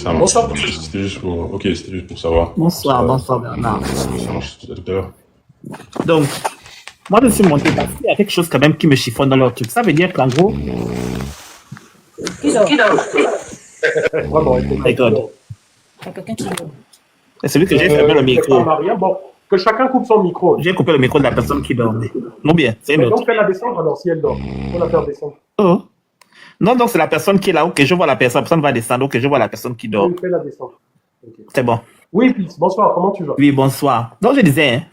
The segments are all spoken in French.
Ça marche. Bonsoir. C'était juste pour savoir. Bonsoir Bernard. Ça marche tout à l'heure. Donc, moi je suis monté parce qu'il y a quelque chose quand même qui me chiffonne dans leur truc. Ça veut dire qu'en gros, Vraiment, my God. C'est celui que j'ai fermé le micro. Maria. Bon, que chacun coupe son micro. J'ai coupé le micro de la personne qui dormait. Non bien, c'est une Mais autre. donc, fais-la descendre alors si elle dort. Faut la faire descendre. Oh. Non, donc c'est la personne qui est là. Ok, je vois la personne va descendre. Ok, je vois la personne qui dort. Oui, fais-la descendre. Ok. C'est bon. Oui, Pix, bonsoir, comment tu vas? Oui, bonsoir. Donc je disais, hein,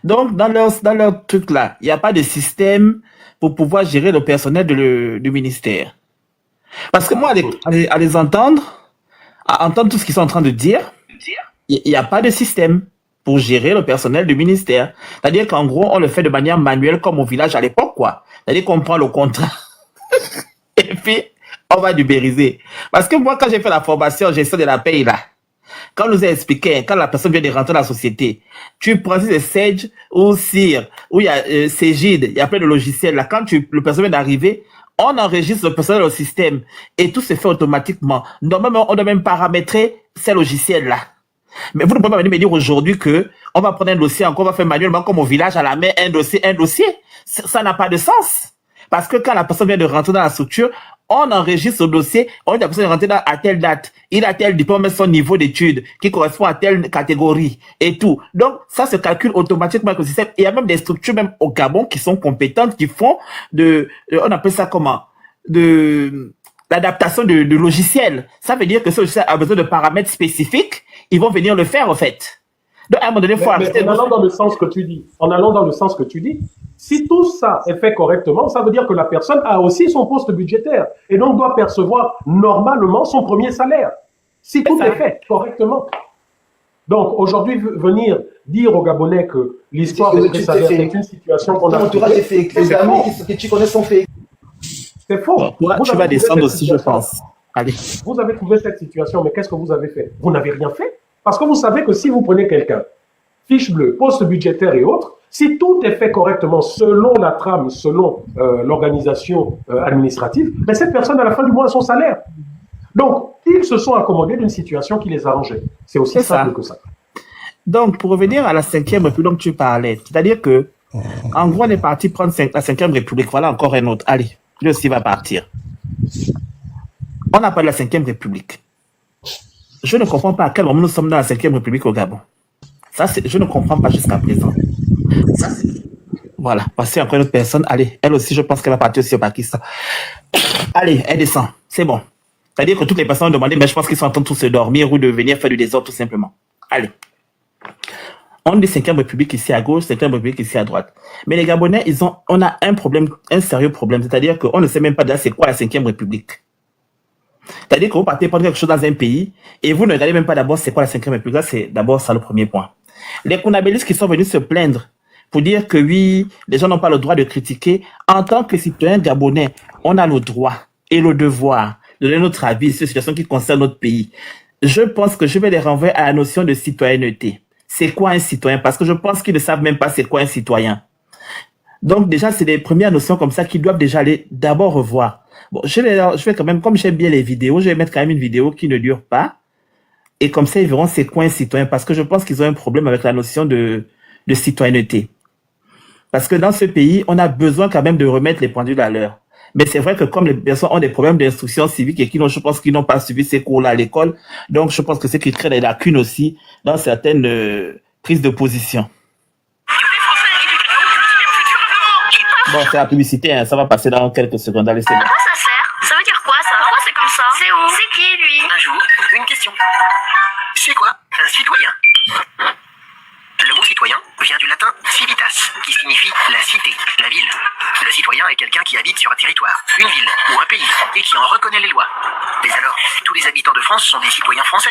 donc dans leur truc là, il n'y a pas de système pour pouvoir gérer le personnel du ministère. Parce que moi, à les entendre, à entendre tout ce qu'ils sont en train de dire, il n'y a pas de système pour gérer le personnel du ministère. C'est-à-dire qu'en gros, on le fait de manière manuelle comme au village à l'époque, quoi. C'est-à-dire qu'on prend le contrat et puis on va dubériser. Parce que moi, quand j'ai fait la formation en gestion de la paye, là, quand on nous a expliqué, quand la personne vient de rentrer dans la société, tu prends si c'est Sage ou Sire, ou il y a Cégide, il y a plein de logiciels. Là, quand le personnel vient d'arriver, on enregistre le personnel au système et tout se fait automatiquement. Normalement, on doit même paramétrer ces logiciels-là. Mais vous ne pouvez pas venir me dire aujourd'hui que on va prendre un dossier encore, on va faire manuellement comme au village à la main, un dossier. Ça n'a pas de sens. Parce que quand la personne vient de rentrer dans la structure, on enregistre le dossier, on dit la personne est rentrée à telle date, il a tel diplôme, son niveau d'études qui correspond à telle catégorie et tout. Donc, ça se calcule automatiquement avec le système. Et il y a même des structures, même au Gabon, qui sont compétentes, qui font on appelle ça comment? L'adaptation de logiciels. Ça veut dire que ce logiciel a besoin de paramètres spécifiques, ils vont venir le faire, en fait. Donc, à un moment donné, il faut arrêter. En allant dans le sens que tu dis, si tout ça est fait correctement, ça veut dire que la personne a aussi son poste budgétaire et donc doit percevoir normalement son premier salaire. Si tout est fait correctement. Donc, aujourd'hui, venir dire aux Gabonais que l'histoire des salaires, c'est une situation qu'on a... Ton entourage est fait. Les amis que tu connais sont faits. C'est faux. Toi, tu vas descendre aussi, je pense. Allez. Vous avez trouvé cette situation, mais qu'est-ce que vous avez fait? Vous n'avez rien fait. Parce que vous savez que si vous prenez quelqu'un, fiche bleue, poste budgétaire et autres, si tout est fait correctement selon la trame, selon l'organisation administrative, mais cette personne, à la fin du mois, a son salaire. Donc, ils se sont accommodés d'une situation qui les arrangeait. C'est aussi simple que ça. Donc, pour revenir à la 5e République dont tu parlais, c'est-à-dire que, en gros, on est parti prendre la 5e République. Voilà encore un autre. Allez, lui aussi va partir. On n'a pas de la 5e République. Je ne comprends pas à quel moment nous sommes dans la 5e République au Gabon. Ça, je ne comprends pas jusqu'à présent. Voilà, passez encore une autre personne. Allez, elle aussi, je pense qu'elle va partir aussi au Pakistan. Allez, elle descend. C'est bon. C'est-à-dire que toutes les personnes ont demandé, mais je pense qu'ils sont en train de tous se dormir ou de venir faire du désordre tout simplement. Allez. On dit 5e République ici à gauche, 5e République ici à droite. Mais les Gabonais, on a un problème, un sérieux problème. C'est-à-dire qu'on ne sait même pas déjà c'est quoi la 5e République. C'est-à-dire que vous partez prendre quelque chose dans un pays et vous ne regardez même pas d'abord c'est quoi la 5e République. Là, c'est d'abord ça le premier point. Les Kounabélistes qui sont venus se plaindre pour dire que oui, les gens n'ont pas le droit de critiquer. En tant que citoyen gabonais, on a le droit et le devoir de donner notre avis sur les situations qui concernent notre pays. Je pense que je vais les renvoyer à la notion de citoyenneté. C'est quoi un citoyen? Parce que je pense qu'ils ne savent même pas c'est quoi un citoyen. Donc déjà, c'est les premières notions comme ça qu'ils doivent déjà aller d'abord revoir. Bon, je vais quand même, comme j'aime bien les vidéos, je vais mettre quand même une vidéo qui ne dure pas. Et comme ça, ils verront c'est quoi un citoyen. Parce que je pense qu'ils ont un problème avec la notion de citoyenneté. Parce que dans ce pays, on a besoin quand même de remettre les pendules à l'heure. Mais c'est vrai que comme les personnes ont des problèmes d'instruction civique et je pense qu'ils n'ont pas suivi ces cours-là à l'école, donc je pense que c'est qui crée des lacunes aussi dans certaines prises de position. Bon, c'est la publicité, hein, ça va passer dans quelques secondes. Allez, c'est bon. À quoi ça sert? Ça veut dire quoi ça? Pourquoi c'est comme ça? C'est où? C'est qui lui? Un jour, une question. C'est quoi un citoyen? Le mot citoyen vient du latin civitas, qui signifie la cité, la ville. Le citoyen est quelqu'un qui habite sur un territoire, une ville ou un pays, et qui en reconnaît les lois. Mais alors, tous les habitants de France sont des citoyens français?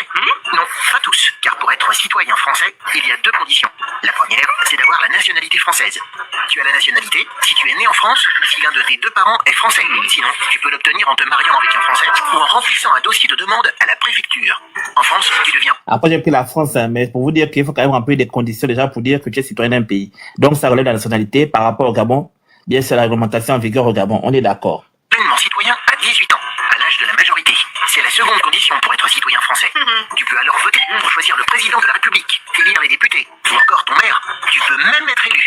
Non, pas tous, car pour être citoyen français, il y a deux conditions. La première, c'est d'avoir la nationalité française. Tu as la nationalité si tu es né en France, si l'un de tes deux parents est français. Sinon, tu peux l'obtenir en te mariant avec un Français ou en remplissant un dossier de demande à la préfecture. En France, tu deviens... Après, j'ai pris la France, hein, mais pour vous dire qu'il faut quand même remplir des conditions déjà pour dire que tu es citoyen d'un pays. Donc, ça relève de la nationalité par rapport au Gabon. Bien, c'est la réglementation en vigueur au Gabon. On est d'accord. Pleinement citoyen à 18 ans, à l'âge de la majorité. C'est la seconde condition pour être citoyen français. français. Tu peux alors voter pour choisir le président de la République, élire les députés, ou encore ton maire. Tu peux même être élu.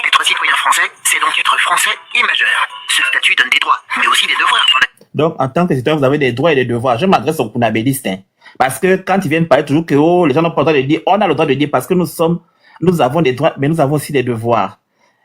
Être citoyen français, c'est donc être français et majeur. Ce statut donne des droits, mais aussi des devoirs. Donc, en tant que citoyen, vous avez des droits et des devoirs. Je m'adresse aux Kounabélistes, hein. Parce que quand ils viennent parler toujours que les gens n'ont pas le droit de dire, on a le droit de dire parce que nous avons des droits, mais nous avons aussi des devoirs.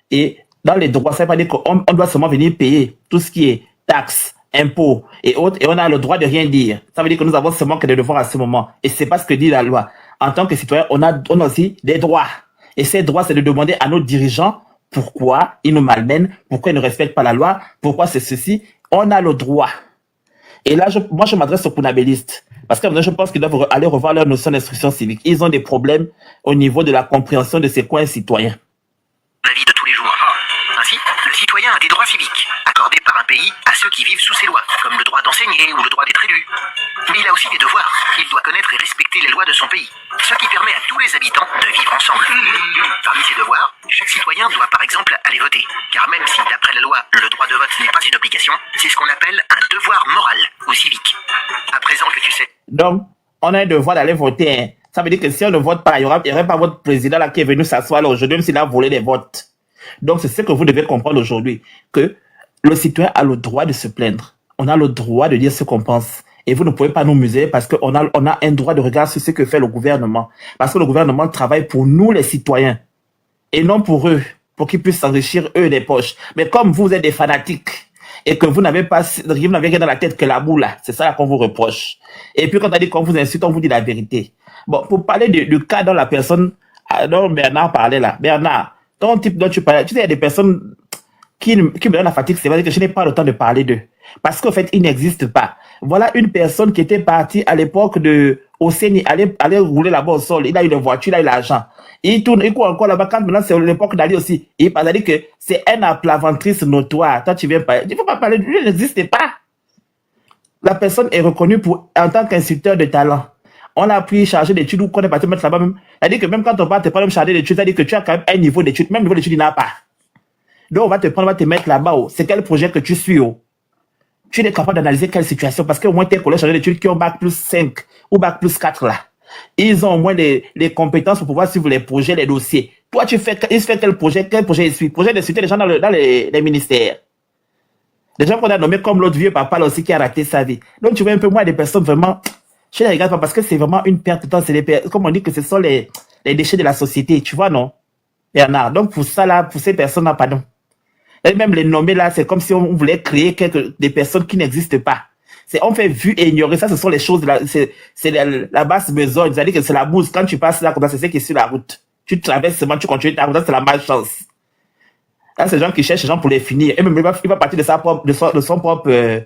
Et dans les droits, ça ne veut pas dire qu'on doit seulement venir payer tout ce qui est taxes, impôts et autres, et on a le droit de rien dire. Ça veut dire que nous avons seulement que des devoirs à ce moment. Et c'est pas ce que dit la loi. En tant que citoyen, on a aussi des droits. Et ces droits, c'est de demander à nos dirigeants pourquoi ils nous malmènent, pourquoi ils ne respectent pas la loi, pourquoi c'est ceci. On a le droit. Et là, moi, je m'adresse aux Kounabélistes. Parce que je pense qu'ils doivent aller revoir leur notion d'instruction civique. Ils ont des problèmes au niveau de la compréhension de ces coins citoyens. La vie de tous les jours. Ainsi, le citoyen a des droits civiques, accordés par un pays à ceux qui vivent sous ses lois, comme le droit d'enseigner ou le droit d'être élu. Mais il a aussi des devoirs. Il doit connaître et respecter les lois de son pays, ce qui permet à tous les habitants de vivre ensemble. Parmi ces devoirs, chaque citoyen doit par exemple aller voter, car même si d'après la loi, le droit de vote n'est pas une obligation, c'est ce qu'on appelle un devoir moral ou civique. À présent que tu sais... Donc, on a un devoir d'aller voter, hein. Ça veut dire que si on ne vote pas, il n'y aurait pas votre président là qui est venu s'asseoir là aujourd'hui, même s'il a volé des votes. Donc, c'est ce que vous devez comprendre aujourd'hui, que le citoyen a le droit de se plaindre. On a le droit de dire ce qu'on pense. Et vous ne pouvez pas nous museler parce qu'on a un droit de regard sur ce que fait le gouvernement. Parce que le gouvernement travaille pour nous, les citoyens, et non pour eux, pour qu'ils puissent s'enrichir, eux, des poches. Mais comme vous êtes des fanatiques, et que vous n'avez rien dans la tête que la boule, là, c'est ça qu'on vous reproche. Et puis, quand on dit qu'on vous insulte, on vous dit la vérité. Bon, pour parler du cas dont la personne, dont Bernard parlait là, Bernard, ton type dont tu parlais, tu sais, il y a des personnes qui me donnent la fatigue, c'est vrai que je n'ai pas le temps de parler d'eux. Parce qu'en fait, ils n'existent pas. Voilà une personne qui était partie à l'époque au CENI, aller rouler là-bas au sol. Il a eu les voitures, il a eu l'argent. Il tourne, il court encore là-bas. Quand maintenant, c'est l'époque d'Ali aussi. Il a dit que c'est un aplaventrice notoire. Toi, tu viens parler. Il ne faut pas parler de lui, il n'existe pas. La personne est reconnue en tant qu'instructeur de talent. On a pris chargé d'études ou qu'on est parti mettre là-bas même. C'est-à-dire que même quand on va te prendre chargé d'études, c'est-à-dire que tu as quand même un niveau d'études. Même niveau d'études, il n'a pas. Donc, on va te prendre, on va te mettre là-bas. C'est quel projet que tu suis. Tu es capable d'analyser quelle situation. Parce qu'au moins, tes collègues chargés d'études qui ont bac plus 5 ou bac plus 4 là, ils ont au moins les compétences pour pouvoir suivre les projets, les dossiers. Toi, il fait quel projet il suit? Projet de citer les gens dans les ministères. Les gens qu'on a nommés comme l'autre vieux papa là aussi qui a raté sa vie. Donc, tu vois un peu moins des personnes vraiment, je ne les regarde pas parce que c'est vraiment une perte de temps. Comme on dit que ce sont les déchets de la société. Tu vois, non? Bernard. Donc, pour ça là, pour ces personnes-là, pardon. Et même les nommer là, c'est comme si on voulait créer des personnes qui n'existent pas. On fait vu et ignorer. Ça, ce sont les choses, c'est la basse besogne. C'est-à-dire que c'est la bouse. Quand tu passes là, comme ça, c'est ce qui est sur la route. Tu traverses seulement, tu continues ta route. Ça, c'est la malchance. Là, c'est les gens qui cherchent les gens pour les finir. Et même, il va partir de son propre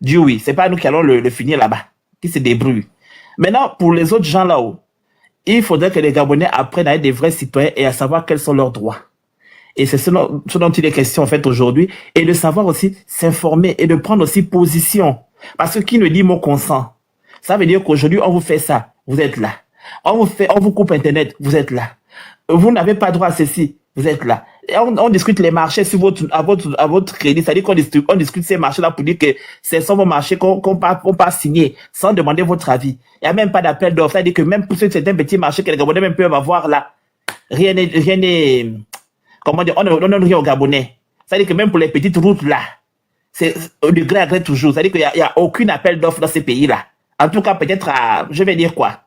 Dieu, oui. C'est pas nous qui allons le finir là-bas. Qui se débrouille. Maintenant, pour les autres gens là-haut, il faudrait que les Gabonais apprennent à être des vrais citoyens et à savoir quels sont leurs droits. Et c'est ce dont il est question en fait aujourd'hui, et de savoir aussi s'informer et de prendre aussi position. Parce que qui ne dit mot consent, ça veut dire qu'aujourd'hui on vous fait ça, vous êtes là. On vous coupe Internet, vous êtes là. Vous n'avez pas droit à ceci, vous êtes là. Et on discute les marchés à votre crédit, c'est-à-dire qu'on discute ces marchés-là pour dire que ce sont vos marchés qu'on pas signer sans demander votre avis. Il n'y a même pas d'appel d'offres, c'est-à-dire que même pour certains petits marchés que les Gabonais même peuvent avoir là, rien n'est comment dire, on ne donne rien aux Gabonais. C'est-à-dire que même pour les petites routes là, c'est du gré à gré toujours. C'est-à-dire qu'il n'y a aucun appel d'offres dans ces pays-là. En tout cas, peut-être je vais dire quoi?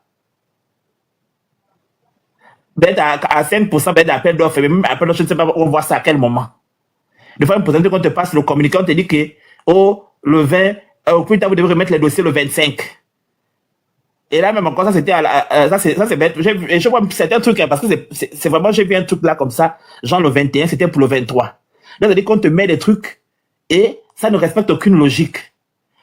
Peut-être à 5% peut-être d'appel d'offres, mais même appel d'offres, je ne sais pas, on voit ça à quel moment. Des fois, on te passe le communiqué, on te dit que, le 20, au plus tard, vous devez remettre les dossiers le 25. Et là, même encore, ça, c'était ça, c'est bête. Je vois certains trucs, hein, parce que c'est vraiment, j'ai vu un truc là, comme ça, genre le 21, c'était pour le 23. Donc, c'est-à-dire qu'on te met des trucs, et ça ne respecte aucune logique.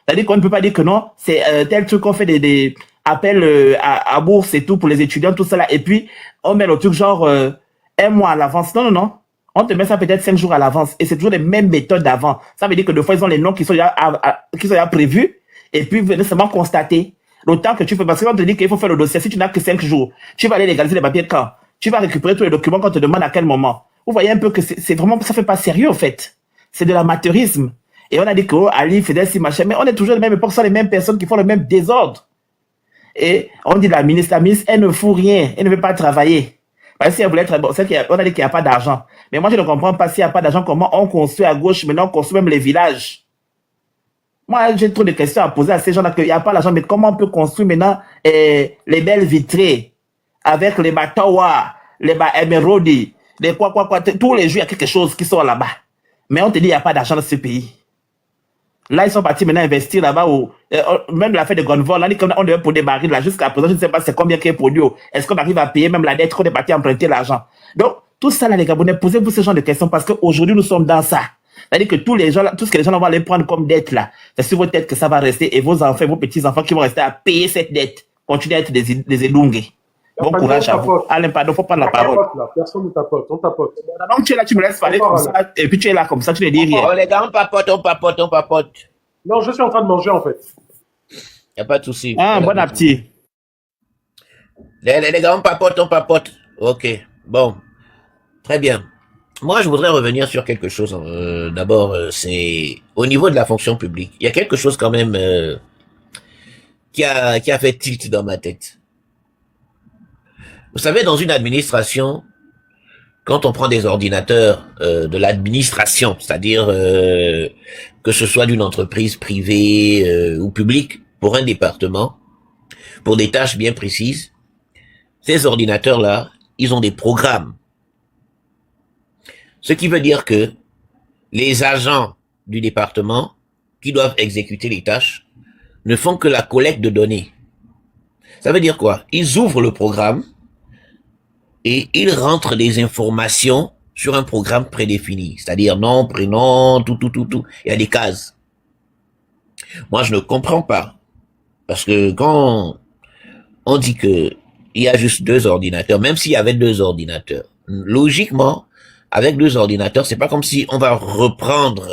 C'est-à-dire qu'on ne peut pas dire que non, c'est tel truc qu'on fait des appels à bourse et tout pour les étudiants, tout ça là, et puis, on met le truc genre, un mois à l'avance. Non. On te met ça peut-être 5 jours à l'avance, et c'est toujours les mêmes méthodes d'avant. Ça veut dire que des fois, ils ont les noms qui sont déjà prévus, et puis, vous venez seulement constater. Le temps que tu fais, parce qu'on te dit qu'il faut faire le dossier, si tu n'as que 5 jours, tu vas aller légaliser les papiers quand? Tu vas récupérer tous les documents qu'on te demande à quel moment? Vous voyez un peu que c'est vraiment, ça fait pas sérieux, en fait. C'est de l'amateurisme. Et on a dit que, Ali faisait si machin, mais on est toujours les mêmes époques, ce sont les mêmes personnes qui font le même désordre. Et on dit la ministre, elle ne fout rien, elle ne veut pas travailler. Parce que si elle voulait être bon, on a dit qu'il n'y a pas d'argent. Mais moi, je ne comprends pas s'il n'y a pas d'argent, comment on construit à gauche, maintenant on construit même les villages. Moi, j'ai trop de questions à poser à ces gens-là, qu'il n'y a pas d'argent, mais comment on peut construire maintenant les belles vitrées avec les Batawa, les Emerodi, les quoi, tous les jours, il y a quelque chose qui sort là-bas. Mais on te dit, il n'y a pas d'argent dans ce pays. Là, ils sont partis maintenant investir là-bas, même la fête de Gonvol, là, on devait pour des barils, là, jusqu'à présent, je ne sais pas c'est combien qui est produit. Est-ce qu'on arrive à payer même la dette qu'on est parti emprunter l'argent? Donc, tout ça, là, les Gabonais, posez-vous ce genre de questions parce qu'aujourd'hui, nous sommes dans ça. C'est-à-dire que tous les gens, tout ce que les gens vont aller prendre comme dette, là, c'est sur votre tête que ça va rester et vos enfants, vos petits-enfants qui vont rester à payer cette dette. Continuez à être des élongués. Bon courage à vous. Alain, pardon, faut prendre la parole. Personne ne tapote, on tapote. Donc, tu es là, tu me laisses parler comme ça, et puis tu es là comme ça, tu ne dis rien. Oh, les gars, on papote. Non, je suis en train de manger, en fait. Y a pas de souci. Ah, bon appétit. Les gars, on papote. Ok, bon. Très bien. Moi, je voudrais revenir sur quelque chose. D'abord, c'est au niveau de la fonction publique. Il y a quelque chose quand même qui a fait tilt dans ma tête. Vous savez, dans une administration, quand on prend des ordinateurs de l'administration, c'est-à-dire que ce soit d'une entreprise privée ou publique, pour un département, pour des tâches bien précises, ces ordinateurs-là, ils ont des programmes. Ce qui veut dire que les agents du département qui doivent exécuter les tâches ne font que la collecte de données. Ça veut dire quoi? Ils ouvrent le programme et ils rentrent des informations sur un programme prédéfini, c'est-à-dire nom, prénom, tout. Il y a des cases. Moi, je ne comprends pas. Parce que quand on dit que il y a juste 2 ordinateurs, même s'il y avait 2 ordinateurs, logiquement, avec 2 ordinateurs, c'est pas comme si on va reprendre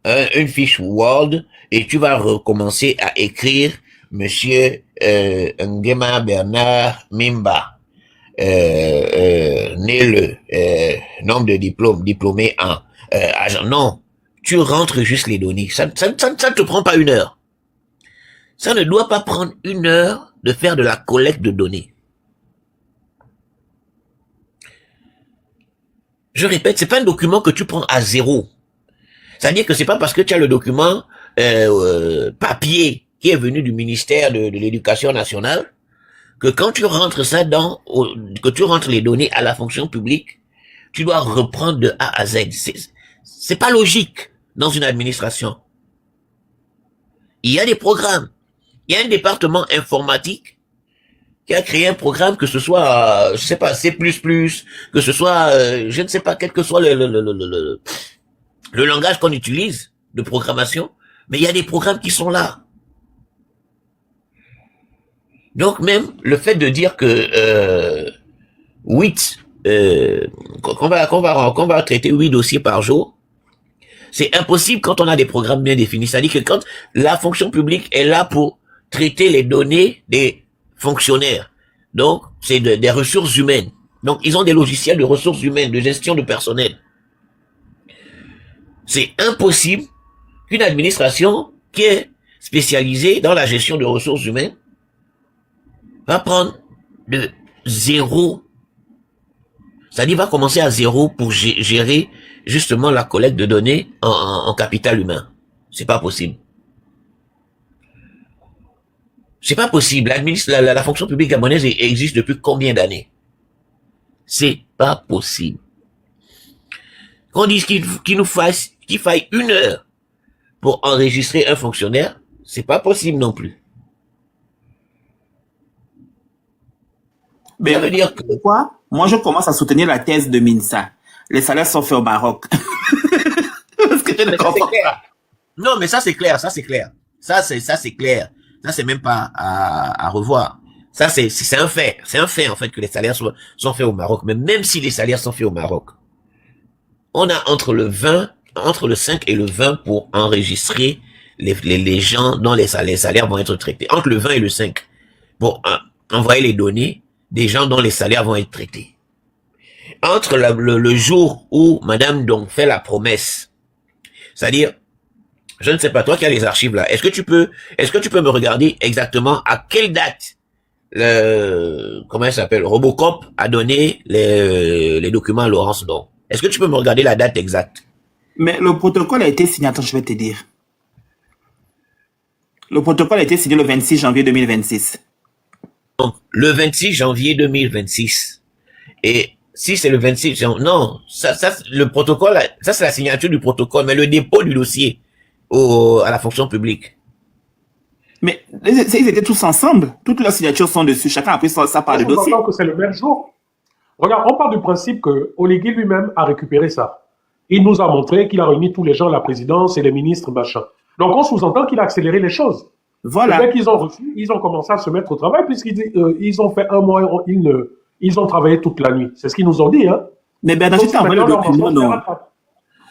une fiche Word et tu vas recommencer à écrire Monsieur Ngema Bernard Mimba, né le, nombre de diplômes, diplômé en agent. Non, tu rentres juste les données. Ça ne te prend pas 1 heure. Ça ne doit pas prendre 1 heure de faire de la collecte de données. Je répète, c'est pas un document que tu prends à 0. C'est-à-dire que c'est pas parce que tu as le document papier qui est venu du ministère de l'Éducation nationale que quand tu rentres ça que tu rentres les données à la fonction publique, tu dois reprendre de A à Z. C'est pas logique dans une administration. Il y a des programmes. Il y a un département informatique qui a créé un programme, que ce soit, je sais pas, C++, que ce soit, je ne sais pas, quel que soit le langage qu'on utilise de programmation, mais il y a des programmes qui sont là. Donc même le fait de dire que 8, qu'on va traiter 8 dossiers par jour, c'est impossible quand on a des programmes bien définis. C'est-à-dire que quand la fonction publique est là pour traiter les données des fonctionnaires, donc c'est des ressources humaines. Donc ils ont des logiciels de ressources humaines, de gestion de personnel. C'est impossible qu'une administration qui est spécialisée dans la gestion de ressources humaines va prendre de 0. C'est-à-dire va commencer à 0 pour gérer justement la collecte de données en capital humain. C'est pas possible. C'est pas possible. La fonction publique gabonaise existe depuis combien d'années? C'est pas possible. Qu'on dise qu'il faille 1 heure pour enregistrer un fonctionnaire, c'est pas possible non plus. Mais ça veut dire que... Pourquoi? Moi, je commence à soutenir la thèse de Minsa. Les salaires sont faits au Maroc. Parce que je ne comprends pas. Non, mais ça, c'est clair, ça, c'est clair. Ça, c'est clair. Ça, c'est même pas à revoir. Ça, c'est un fait. C'est un fait, en fait, que les salaires sont faits au Maroc. Mais même si les salaires sont faits au Maroc, on a entre le 5 et le 20 pour enregistrer les gens dont les salaires vont être traités. Entre le 20 et le 5. Pour envoyer les données des gens dont les salaires vont être traités. Entre le jour où madame donc fait la promesse, c'est-à-dire Je ne sais pas, toi qui as les archives là, est-ce que tu peux me regarder exactement à quelle date comment il s'appelle, Robocop a donné les documents à Laurence Don? Est-ce que tu peux me regarder la date exacte? Mais le protocole a été signé, attends, je vais te dire. Le protocole a été signé le 26 janvier 2026. Donc, le 26 janvier 2026. Et si c'est le 26 janvier, non, ça, le protocole, ça c'est la signature du protocole, mais le dépôt du dossier à la fonction publique. Mais ils étaient tous ensemble. Toutes leurs signatures sont dessus. Chacun a pris sa part de On dossier. entend que c'est le même jour. Regarde, on part du principe que Oligui lui-même a récupéré ça. Il nous a montré qu'il a réuni tous les gens, la présidence et les ministres, machin. Donc on sous-entend qu'il a accéléré les choses. Voilà. Dès qu'ils ont reçu, ils ont commencé à se mettre au travail puisqu'ils ont fait un mois, ils ont travaillé toute la nuit. C'est ce qu'ils nous ont dit. Hein. Mais Bernard, tu t'as envoyé le document, non?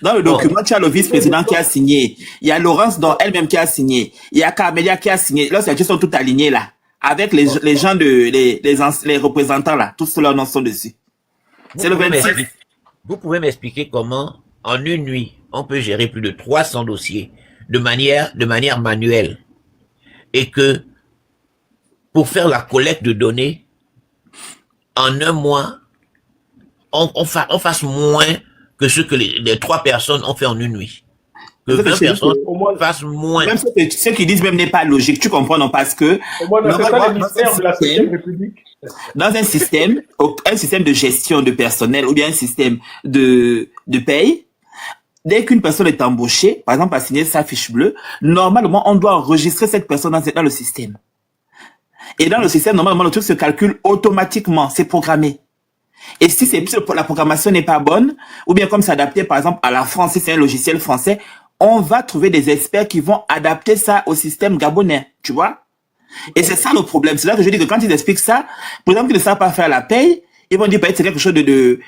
Dans le document, tu as le vice-président qui a signé. Il y a Laurence Don elle-même qui a signé. Il y a Camélia qui a signé. Là, ils sont tous alignés là. Avec les gens les représentants là. Tous leurs noms sont dessus. C'est le 26. Vous pouvez m'expliquer comment, en une nuit, on peut gérer plus de 300 dossiers de manière manuelle. Et que, pour faire la collecte de données, en un mois, on fasse moins que ce que les 3 personnes ont fait en une nuit. Que 20 personnes fassent moins. Même ceux qui disent même n'est pas logique, tu comprends, non, parce que dans un système de gestion de personnel ou bien un système de paye, dès qu'une personne est embauchée, par exemple à signer sa fiche bleue, normalement on doit enregistrer cette personne dans le système. Et dans le système, normalement le truc se calcule automatiquement, c'est programmé. Et si la programmation n'est pas bonne, ou bien comme s'adapter par exemple à la France, si c'est un logiciel français, on va trouver des experts qui vont adapter ça au système gabonais, tu vois. Et c'est ça le problème. C'est là que je dis que quand ils expliquent ça, par exemple, qu'ils ne savent pas faire la paye, ils vont dire peut-être c'est quelque chose de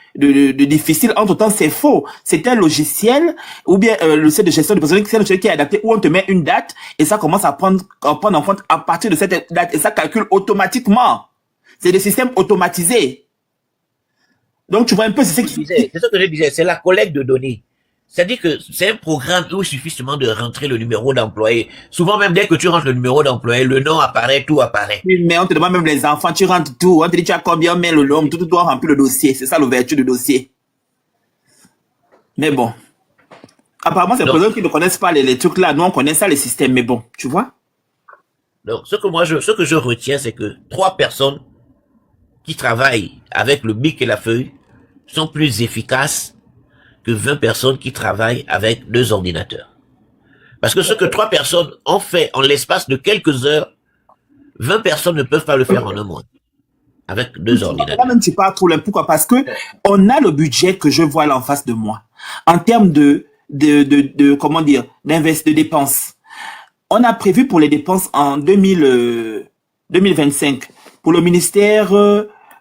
difficile. Entre-temps, c'est faux. C'est un logiciel, ou bien le site de gestion de personnel, c'est un logiciel qui est adapté où on te met une date et ça commence à prendre en compte à partir de cette date et ça calcule automatiquement. C'est des systèmes automatisés. Donc, tu vois un peu, c'est ce que je disais, c'est la collecte de données. C'est-à-dire que c'est un programme où il suffit seulement de rentrer le numéro d'employé. Souvent, même dès que tu rentres le numéro d'employé, le nom apparaît, tout apparaît. Oui, mais on te demande même les enfants, tu rentres tout. On te dit, tu as combien, mais le nom, tout doit remplir le dossier. C'est ça l'ouverture du dossier. Mais bon. Apparemment, c'est pour eux qui ne connaissent pas les trucs là. Nous, on connaît ça, les systèmes, mais bon, tu vois. Donc, ce que je retiens, c'est que 3 personnes qui travaillent avec le bic et la feuille sont plus efficaces que 20 personnes qui travaillent avec 2 ordinateurs. Parce que ce que 3 personnes ont fait en l'espace de quelques heures, 20 personnes ne peuvent pas le faire en un mois. Avec 2 ordinateurs. Là même tu parles trop loin. Pourquoi? Parce que on a le budget que je vois là en face de moi. En termes de comment dire, de dépenses. On a prévu pour les dépenses en 2025 pour le ministère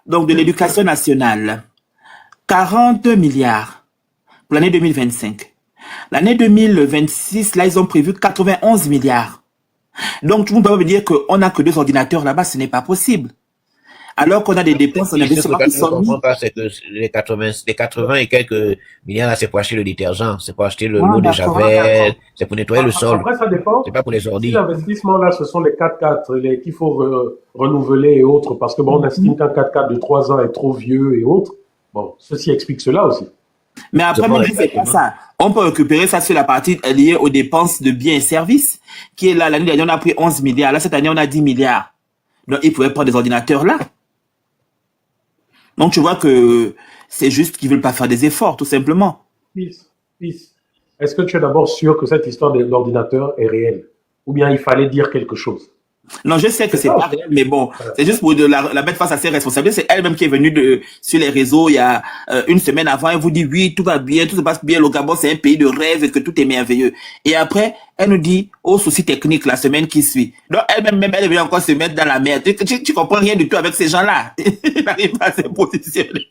donc de l'Éducation nationale 40 milliards pour l'année 2025. L'année 2026, là, ils ont prévu 91 milliards. Donc, tout le monde peut me dire qu'on n'a que 2 ordinateurs là-bas, ce n'est pas possible. Alors qu'on a des dépenses en investissement qui sont mis. C'est que les 80 et quelques milliards là, c'est pour acheter le détergent, c'est pour acheter l'eau de javel, c'est pour nettoyer le sol. Après, ça dépend. C'est pas pour les ordi. Si l'investissement là, ce sont les 4x4 qu'il faut renouveler et autres, parce que bon, on estime qu'un 4x4 de 3 ans est trop vieux et autres. Bon, ceci explique cela aussi. Mais après, même si c'est pas ça, on peut récupérer ça sur la partie liée aux dépenses de biens et services, qui est là, l'année dernière, on a pris 11 milliards. Là, cette année, on a 10 milliards. Donc, ils pouvaient prendre des ordinateurs là. Donc, tu vois que c'est juste qu'ils veulent pas faire des efforts, tout simplement. Est-ce que tu es d'abord sûr que cette histoire de l'ordinateur est réelle? Ou bien il fallait dire quelque chose? Non, je sais que c'est pas réel, mais bon, c'est juste pour la mettre face à ses responsabilités. C'est elle-même qui est venue sur les réseaux il y a une semaine avant. Elle vous dit oui, tout va bien, tout se passe bien. Le Gabon, c'est un pays de rêve et que tout est merveilleux. Et après, elle nous dit aux soucis techniques la semaine qui suit. Donc elle-même, elle vient encore se mettre dans la merde. Tu comprends rien du tout avec ces gens-là. Il n'arrive pas à se positionner.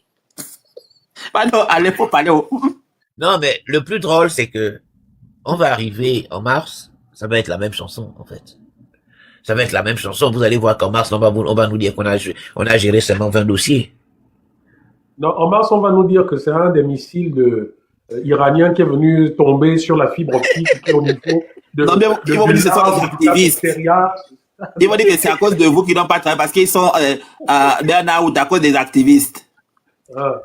Pardon, allez, faut parler. Non, mais le plus drôle, c'est que on va arriver en mars, ça va être la même chanson, en fait. Ça va être la même chanson. Vous allez voir qu'en mars, on va nous dire qu'on a géré seulement 20 dossiers. Non, en mars, on va nous dire que c'est un des missiles iranien qui est venu tomber sur la fibre optique qui est au niveau de... Non, mais ils vont me dire que ce sont des activistes. Feria. Ils vont dire que c'est à cause de vous qui n'ont pas travaillé parce qu'ils sont burn-out à cause des activistes. Ah.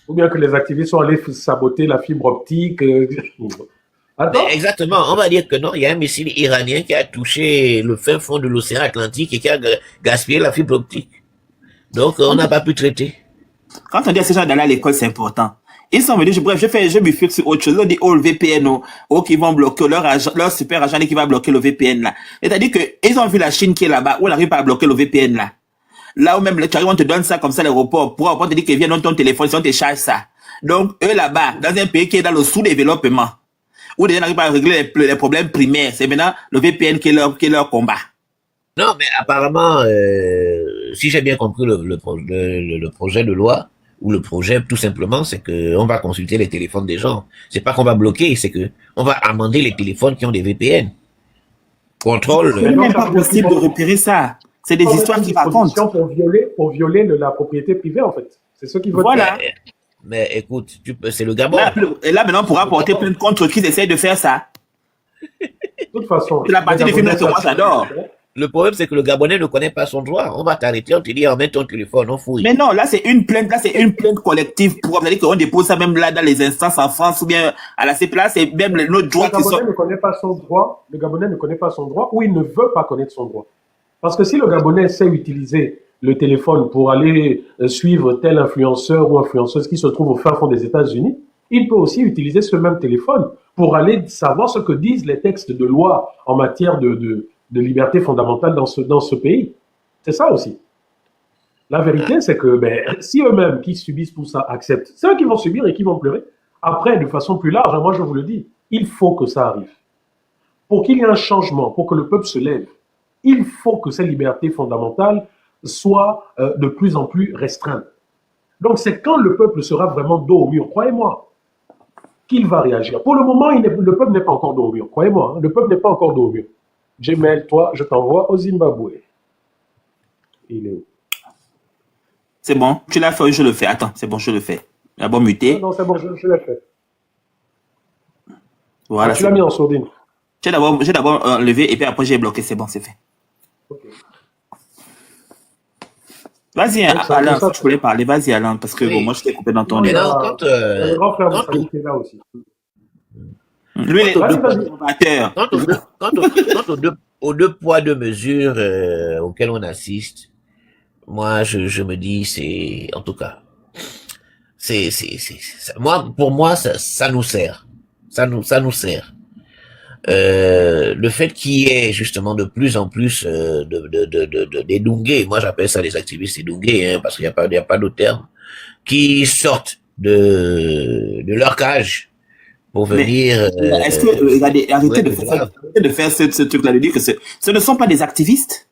Ou bien que les activistes sont allés saboter la fibre optique. Attends. Mais exactement, on va dire que non, il y a un missile iranien qui a touché le fin fond de l'océan Atlantique et qui a gaspillé la fibre optique. Donc, on n'a pas pu traiter. Quand on dit à ces gens d'aller à l'école, c'est important. Ils sont venus, bref, je me fixe sur autre chose. Ils ont dit, oh, le VPN, qui vont bloquer leur super agent qui va bloquer le VPN, là. C'est-à-dire que, ils ont vu la Chine qui est là-bas, où elle n'arrive pas à bloquer le VPN, là. Là où même, tu arrives, on te donne ça comme ça, l'aéroport, on te dit qu'ils viennent dans ton téléphone, si on te charge ça. Donc, eux, là-bas, dans un pays qui est dans le sous-développement, où les gens n'arrivent pas à régler les problèmes primaires, c'est maintenant le VPN qui est leur combat. Non, mais apparemment, si j'ai bien compris le projet de loi, ou le projet, tout simplement, c'est que on va consulter les téléphones des gens. C'est pas qu'on va bloquer, c'est que on va amender les téléphones qui ont des VPN. Contrôle. C'est même pas possible de repérer ça. C'est des histoires qui racontent. Pour violer la propriété privée, en fait. C'est ce qu'ils veulent. Voilà. Mais écoute, c'est le Gabon. Et là, maintenant, on pourra porter plainte contre qui essaie de faire ça. De toute façon. C'est la partie du film que moi j'adore. Le problème, c'est que le Gabonais ne connaît pas son droit. On va t'arrêter, on te dit, emmène ton téléphone, on fouille. Mais non, là, c'est une plainte collective pour, c'est-à-dire qu'on dépose ça même là dans les instances en France ou bien à la CPLA, c'est même notre droit qui sont. Le Gabonais ne connaît pas son droit. Le Gabonais ne connaît pas son droit ou il ne veut pas connaître son droit. Parce que si le Gabonais sait utiliser le téléphone pour aller suivre tel influenceur ou influenceuse qui se trouve au fin fond des États-Unis, il peut aussi utiliser ce même téléphone pour aller savoir ce que disent les textes de loi en matière de liberté fondamentale dans ce pays. C'est ça aussi. La vérité, c'est que si eux-mêmes qui subissent tout ça acceptent, c'est eux qui vont subir et qui vont pleurer. Après, de façon plus large, moi je vous le dis, il faut que ça arrive. Pour qu'il y ait un changement, pour que le peuple se lève, il faut que ces libertés fondamentales soient de plus en plus restreintes. Donc c'est quand le peuple sera vraiment dos au mur, croyez-moi, qu'il va réagir. Pour le moment, le peuple n'est pas encore dos au mur, croyez-moi, hein, le peuple n'est pas encore dos au mur. Jemel, toi, je t'envoie au Zimbabwe. Il est où? C'est bon, tu l'as fait, je le fais. Attends, c'est bon, je le fais. D'abord muter. Non, c'est bon, je l'ai fait. Voilà. Tu l'as mis en sourdine. J'ai d'abord enlevé et puis après j'ai bloqué, c'est bon, c'est fait. Okay. Vas-y, Alain, si tu voulais parler, vas-y, Alain, parce que bon, moi je t'ai coupé dans ton nez. Le grand frère Moussali qui est là aussi. Lui, il est conservateur. Quant aux deux poids, deux mesures auxquels on assiste, moi, je me dis, c'est, en tout cas, pour moi, ça nous sert. Ça nous sert. Le fait qu'il y ait justement de plus en plus des Dungués, moi j'appelle ça les activistes Dungués, hein, parce qu'il n'y a pas d'autre terme, qui sortent de leur cage pour venir. Est-ce que arrêtez de faire ce truc-là, de dire que ce ne sont pas des activistes.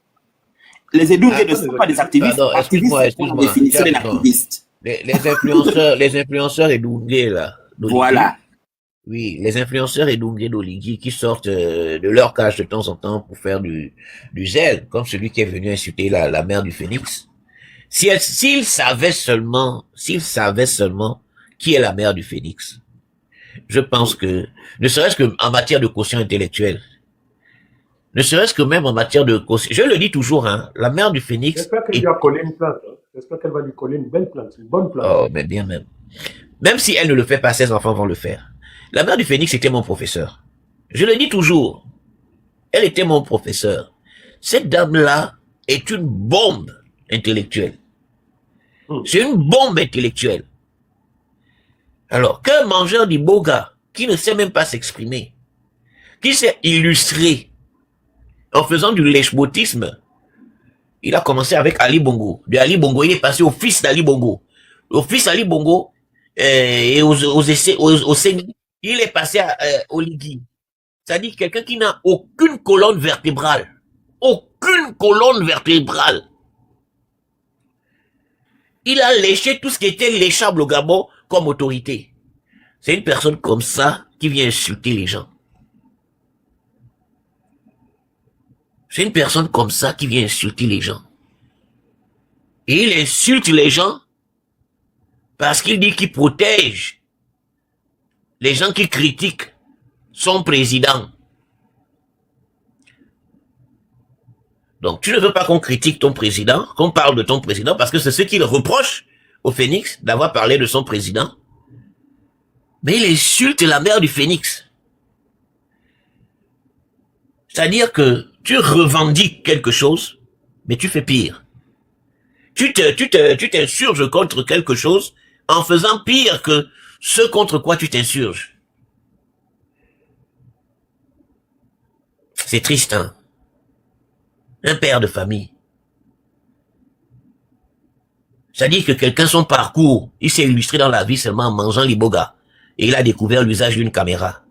Les Dungués ne sont pas des activistes. Pardon, excuse-moi. Définition d'un activiste. Les influenceurs et Dungués là. Voilà. Oui, les influenceurs et Dungués d'Oligui qui sortent de leur cage de temps en temps pour faire du zèle, comme celui qui est venu insulter la mère du Phénix. S'ils savaient seulement qui est la mère du Phénix, je pense que, ne serait-ce que en matière de quotient intellectuel, ne serait-ce que même en matière de quotient, je le dis toujours, hein, la mère du Phénix. J'espère qu'elle lui a collé une plainte. Hein. J'espère qu'elle va lui coller une belle plainte, une bonne plainte. Oh, mais bien même. Même si elle ne le fait pas, ses enfants vont le faire. La mère du Phénix était mon professeur. Je le dis toujours. Elle était mon professeur. Cette dame-là est une bombe intellectuelle. C'est une bombe intellectuelle. Alors, qu'un mangeur d'iboga, qui ne sait même pas s'exprimer, qui s'est illustré en faisant du lèche-botisme, il a commencé avec Ali Bongo. De Ali Bongo, il est passé au fils d'Ali Bongo. Au fils d'Ali Bongo, et aux Sénégal, il est passé au Ligui. C'est-à-dire quelqu'un qui n'a aucune colonne vertébrale. Aucune colonne vertébrale. Il a léché tout ce qui était léchable au Gabon comme autorité. C'est une personne comme ça qui vient insulter les gens. C'est une personne comme ça qui vient insulter les gens. Et il insulte les gens parce qu'il dit qu'il protège les gens qui critiquent son président. Donc, tu ne veux pas qu'on critique ton président, qu'on parle de ton président, parce que c'est ce qu'il reproche au Phénix, d'avoir parlé de son président. Mais il insulte la mère du Phénix. C'est-à-dire que tu revendiques quelque chose, mais tu fais pire. Tu t'insurges contre quelque chose en faisant pire que ce contre quoi tu t'insurges. C'est triste, hein? Un père de famille. C'est-à-dire que quelqu'un, son parcours, il s'est illustré dans la vie seulement en mangeant l'iboga. Et il a découvert l'usage d'une caméra.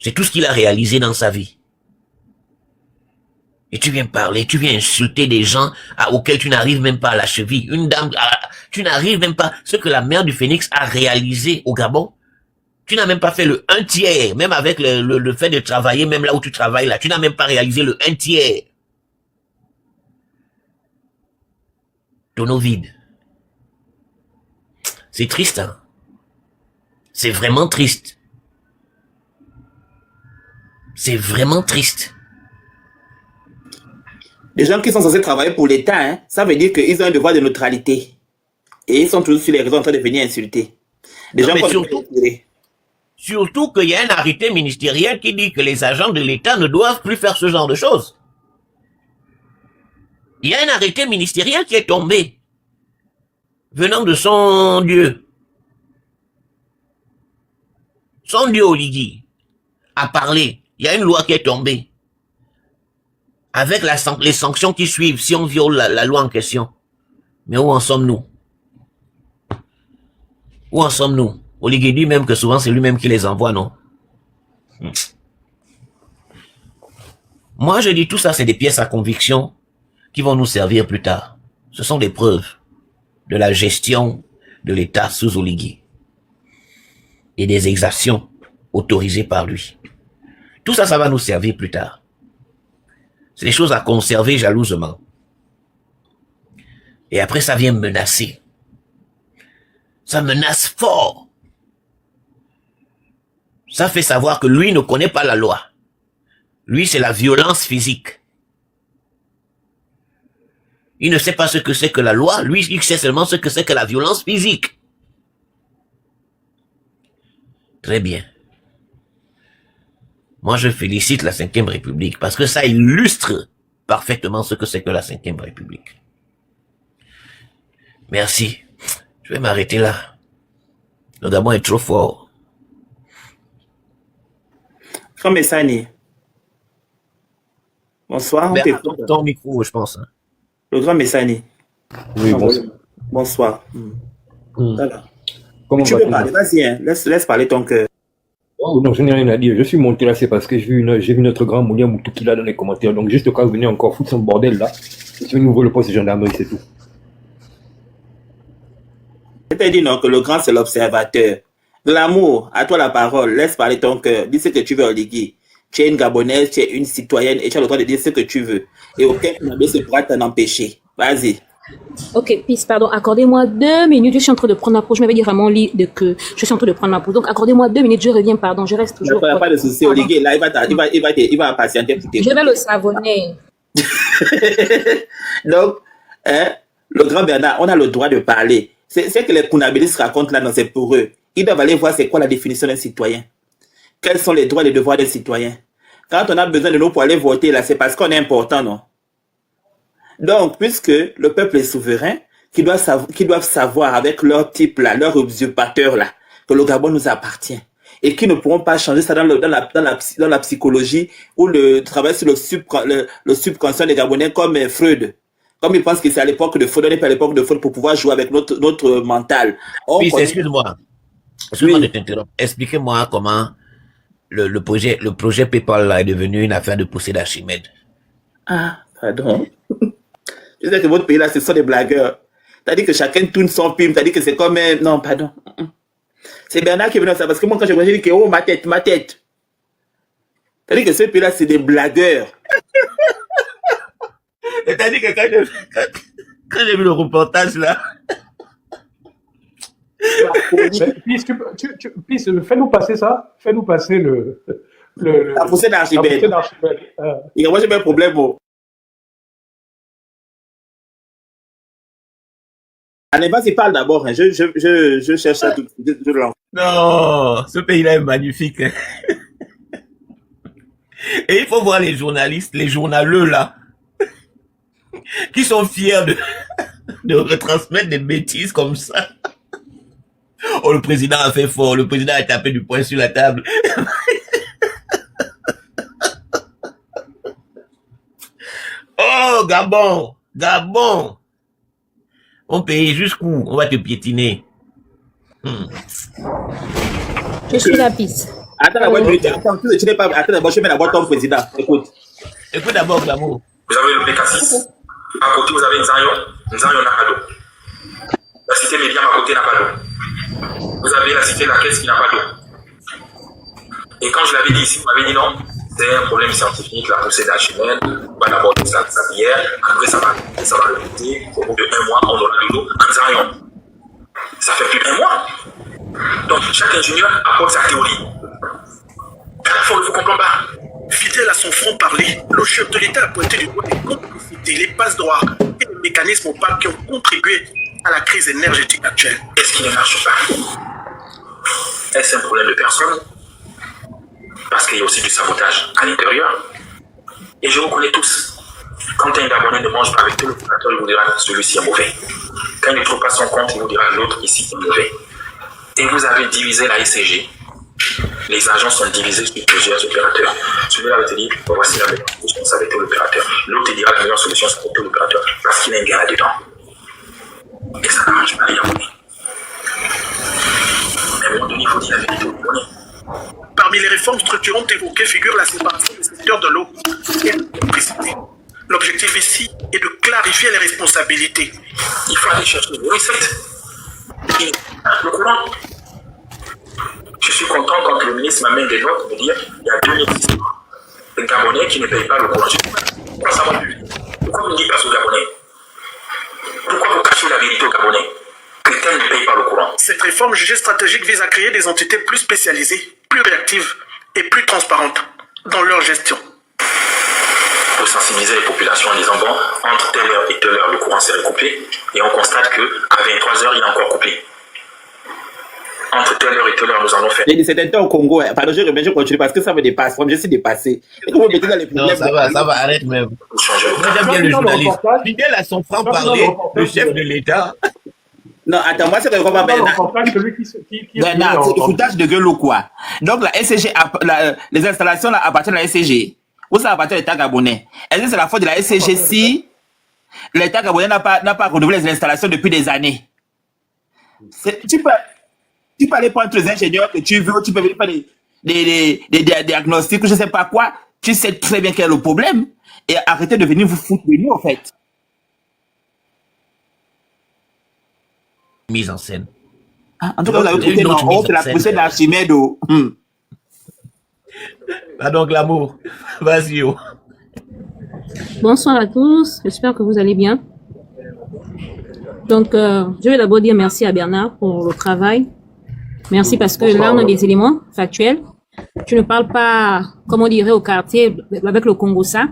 C'est tout ce qu'il a réalisé dans sa vie. Et tu viens parler, tu viens insulter des gens auxquels tu n'arrives même pas à la cheville. Une dame, tu n'arrives même pas ce que la mère du Phénix a réalisé au Gabon. Tu n'as même pas fait le 1/3, même avec le fait de travailler, même là où tu travailles là. Tu n'as même pas réalisé le 1/3. Tonneau vide. C'est triste, hein. C'est vraiment triste. C'est vraiment triste. Les gens qui sont censés travailler pour l'État, hein, ça veut dire qu'ils ont un devoir de neutralité. Et ils sont toujours sur les réseaux en train de venir insulter. Les Non, gens mais qu'on- surtout qu'il y a un arrêté ministériel qui dit que les agents de l'État ne doivent plus faire ce genre de choses. Il y a un arrêté ministériel qui est tombé, venant de son Dieu. Son Dieu Oligui a parlé. Il y a une loi qui est tombée. Avec les sanctions qui suivent si on viole la loi en question. Mais où en sommes-nous? Où en sommes-nous? Oligui dit même que souvent c'est lui-même qui les envoie, non? Moi, je dis tout ça, c'est des pièces à conviction qui vont nous servir plus tard. Ce sont des preuves de la gestion de l'État sous Oligui et des exactions autorisées par lui. Tout ça, ça va nous servir plus tard. C'est des choses à conserver jalousement. Et après, ça vient menacer. Ça menace fort. Ça fait savoir que lui ne connaît pas la loi. Lui, c'est la violence physique. Il ne sait pas ce que c'est que la loi. Lui, il sait seulement ce que c'est que la violence physique. Très bien. Moi, je félicite la Ve République parce que ça illustre parfaitement ce que c'est que la Ve République. Merci. Je vais m'arrêter là. Le Gabon est trop fort. Frère Messani. Bonsoir, on Bernard, t'écoute. ton micro, je pense. Hein. Le grand Messani. Oui, bonsoir. Bonsoir. Voilà. Comment Tu veux vas-tu? parler? Vas-y, hein. Laisse parler ton cœur. Oh, non, je n'ai rien à dire. Je suis monté là, c'est parce que j'ai vu notre grand Moulia Moutouki là dans les commentaires. Donc, juste au cas où vous venez encore foutre son bordel là, je suis venu ouvrir le poste de gendarmerie, c'est tout. Je t'ai dit non, que le grand c'est l'observateur. De l'amour, à toi la parole, laisse parler ton cœur. Dis ce que tu veux, Oligui. Tu es une Gabonaise, tu es une citoyenne et tu as le droit de dire ce que tu veux. Et aucun Kounabe ne pourra t'en empêcher. Vas-y. Ok, peace, pardon. Accordez-moi 2 minutes. Je suis en train de prendre ma pause. Je m'avais dit vraiment que je suis en train de prendre ma pause. Donc, accordez-moi 2 minutes. Je reviens, pardon. Je reste Il toujours. n'y a pas de souci, Pardon. Oligui. Là, il va patienter pour t'écouter. Je vais le savonner. Donc, hein, le grand Bernard, on a le droit de parler. C'est que les Kounabélistes racontent là, non, c'est pour eux. Ils doivent aller voir c'est quoi la définition d'un citoyen. Quels sont les droits et les devoirs d'un citoyen. Quand on a besoin de nous pour aller voter, là, c'est parce qu'on est important, non? Donc, puisque le peuple est souverain, qui doivent savoir avec leur type là, leur usurpateur là, que le Gabon nous appartient. Et qui ne pourront pas changer ça dans la psychologie ou le travail sur le subconscient des Gabonais comme Freud. Comme ils pensent que c'est à l'époque de Freud, on n'est pas à l'époque de Freud pour pouvoir jouer avec notre mental. Puis, excuse-moi. Excuse-moi de t'interrompre. Expliquez-moi comment le projet PayPal là est devenu une affaire de poussée d'Archimède. Ah, pardon. Je sais que votre pays là, ce sont des blagueurs. T'as dit que chacun tourne son film, t'as dit que c'est comme... Non, pardon. C'est Bernard qui est venu à ça, parce que moi quand je dis que oh, ma tête. T'as dit que ce pays là, c'est des blagueurs. T'as dit que quand j'ai vu le reportage là, Please, fais-nous passer ça. Fais-nous passer La poussée la d'Archibald. poussée d'Archibald. Et moi, j'ai pas un problème. Bon. Allez, vas-y, parle d'abord. Hein. Je cherche ça tout de suite. Je lance. Non, ce pays-là est magnifique. Hein. Et il faut voir les journalistes, les journaleux là, qui sont fiers de retransmettre des bêtises comme ça. Oh, le président a fait fort, le président a tapé du poing sur la table. Oh, Gabon, Gabon. On paye jusqu'où? On va te piétiner. Je suis la piste. Attends, d'abord, tu n'es pas. Attends, d'abord, je mets d'abord ton président. Écoute. Écoute d'abord, Glamour. Vous avez le PK6. À côté, vous avez Nzayon. Nzayon n'a pas d'eau. La cité Médiam à côté n'a pas d'eau. Vous avez la cité La Caisse qui n'a pas d'eau. Et quand je l'avais dit ici, vous m'avez dit non, c'est un problème scientifique, la poussée d'Archimède, on va d'abord sa bière, après ça va le goûter. Au bout de 1 mois, on aura de l'eau à Nzayon. Ça fait plus d'1 mois. Donc, chaque ingénieur apporte sa théorie. À la fois, on ne vous comprend pas. Fidèle à son franc-parler, le chef de l'État a pointé du doigt les complicités, les passe-droits et les mécanismes opaques qui ont contribué à la crise énergétique actuelle. Est-ce qu'il ne marche pas? Est-ce un problème de personne? Parce qu'il y a aussi du sabotage à l'intérieur. Et je vous connais tous. Quand un Gabonais ne mange pas avec tout l'opérateur, il vous dira que celui-ci est mauvais. Quand il ne trouve pas son compte, il vous dira que l'autre ici est mauvais. Et vous avez divisé la SCG. Les agents sont divisés sur plusieurs opérateurs. Celui-là va te dire, voici la meilleure solution, ça va être l'opérateur. L'autre te dira la meilleure solution, ça va être l'opérateur. Parce qu'il a un gain là-dedans. Et ça n'arrange pas les Gabonais. Mais à un moment donné, il faut dire la vérité aux Gabonais. Parmi les réformes structurantes évoquées figure la séparation des secteurs de l'eau et de l'électricité. L'objectif ici est de clarifier les responsabilités. Il faut aller chercher les recettes et le courant. Je suis content quand le ministre m'amène des notes de dire il y a 2600 Gabonais qui ne payent pas le courant. Je dis, pourquoi ça va plus vite? Pourquoi vous ne dites pas aux Gabonais? Pourquoi vous cachez la vérité aux Gabonais? Que tel ne paye pas le courant. Cette réforme jugée stratégique vise à créer des entités plus spécialisées, plus réactives et plus transparentes dans leur gestion. Pour sensibiliser les populations en disant bon, entre telle heure et telle heure, le courant s'est recoupé et on constate qu'à 23 heures, il est encore coupé. Entre telle heure et telle heure, nous allons faire. J'ai dit, c'était au Congo. Hein. Pardon, je continue parce que ça me dépasse. Moi, je suis dépassé. Et vous me mettez dans les problèmes. Non, ça va, arrête même. J'aime bien le journaliste. Fidèle à son franc-parler, le chef de l'État. Non, attends, moi, c'est que je comprends pas. Bernard, c'est le foutage de gueule ou quoi? Donc, la SCG, les installations là, appartiennent à la SCG. Ou ça appartient à l'État gabonais? Est-ce que c'est la faute de la SCG si l'État gabonais n'a pas renouvelé les installations depuis des années? Tu peux aller prendre tous les ingénieurs que tu veux, tu peux venir faire des diagnostics, je ne sais pas quoi. Tu sais très bien quel est le problème. Et arrêtez de venir vous foutre de nous, en fait. Mise en scène. Ah, en tout cas, vous avez trouvé en haut de la poussée d'Archimède. Pardon, Glamour. Vas-y. Bonsoir à tous, j'espère que vous allez bien. Donc, je vais d'abord dire merci à Bernard pour le travail. Merci parce que là, on a des éléments factuels. Tu ne parles pas, comme on dirait au quartier, avec le Congo ça.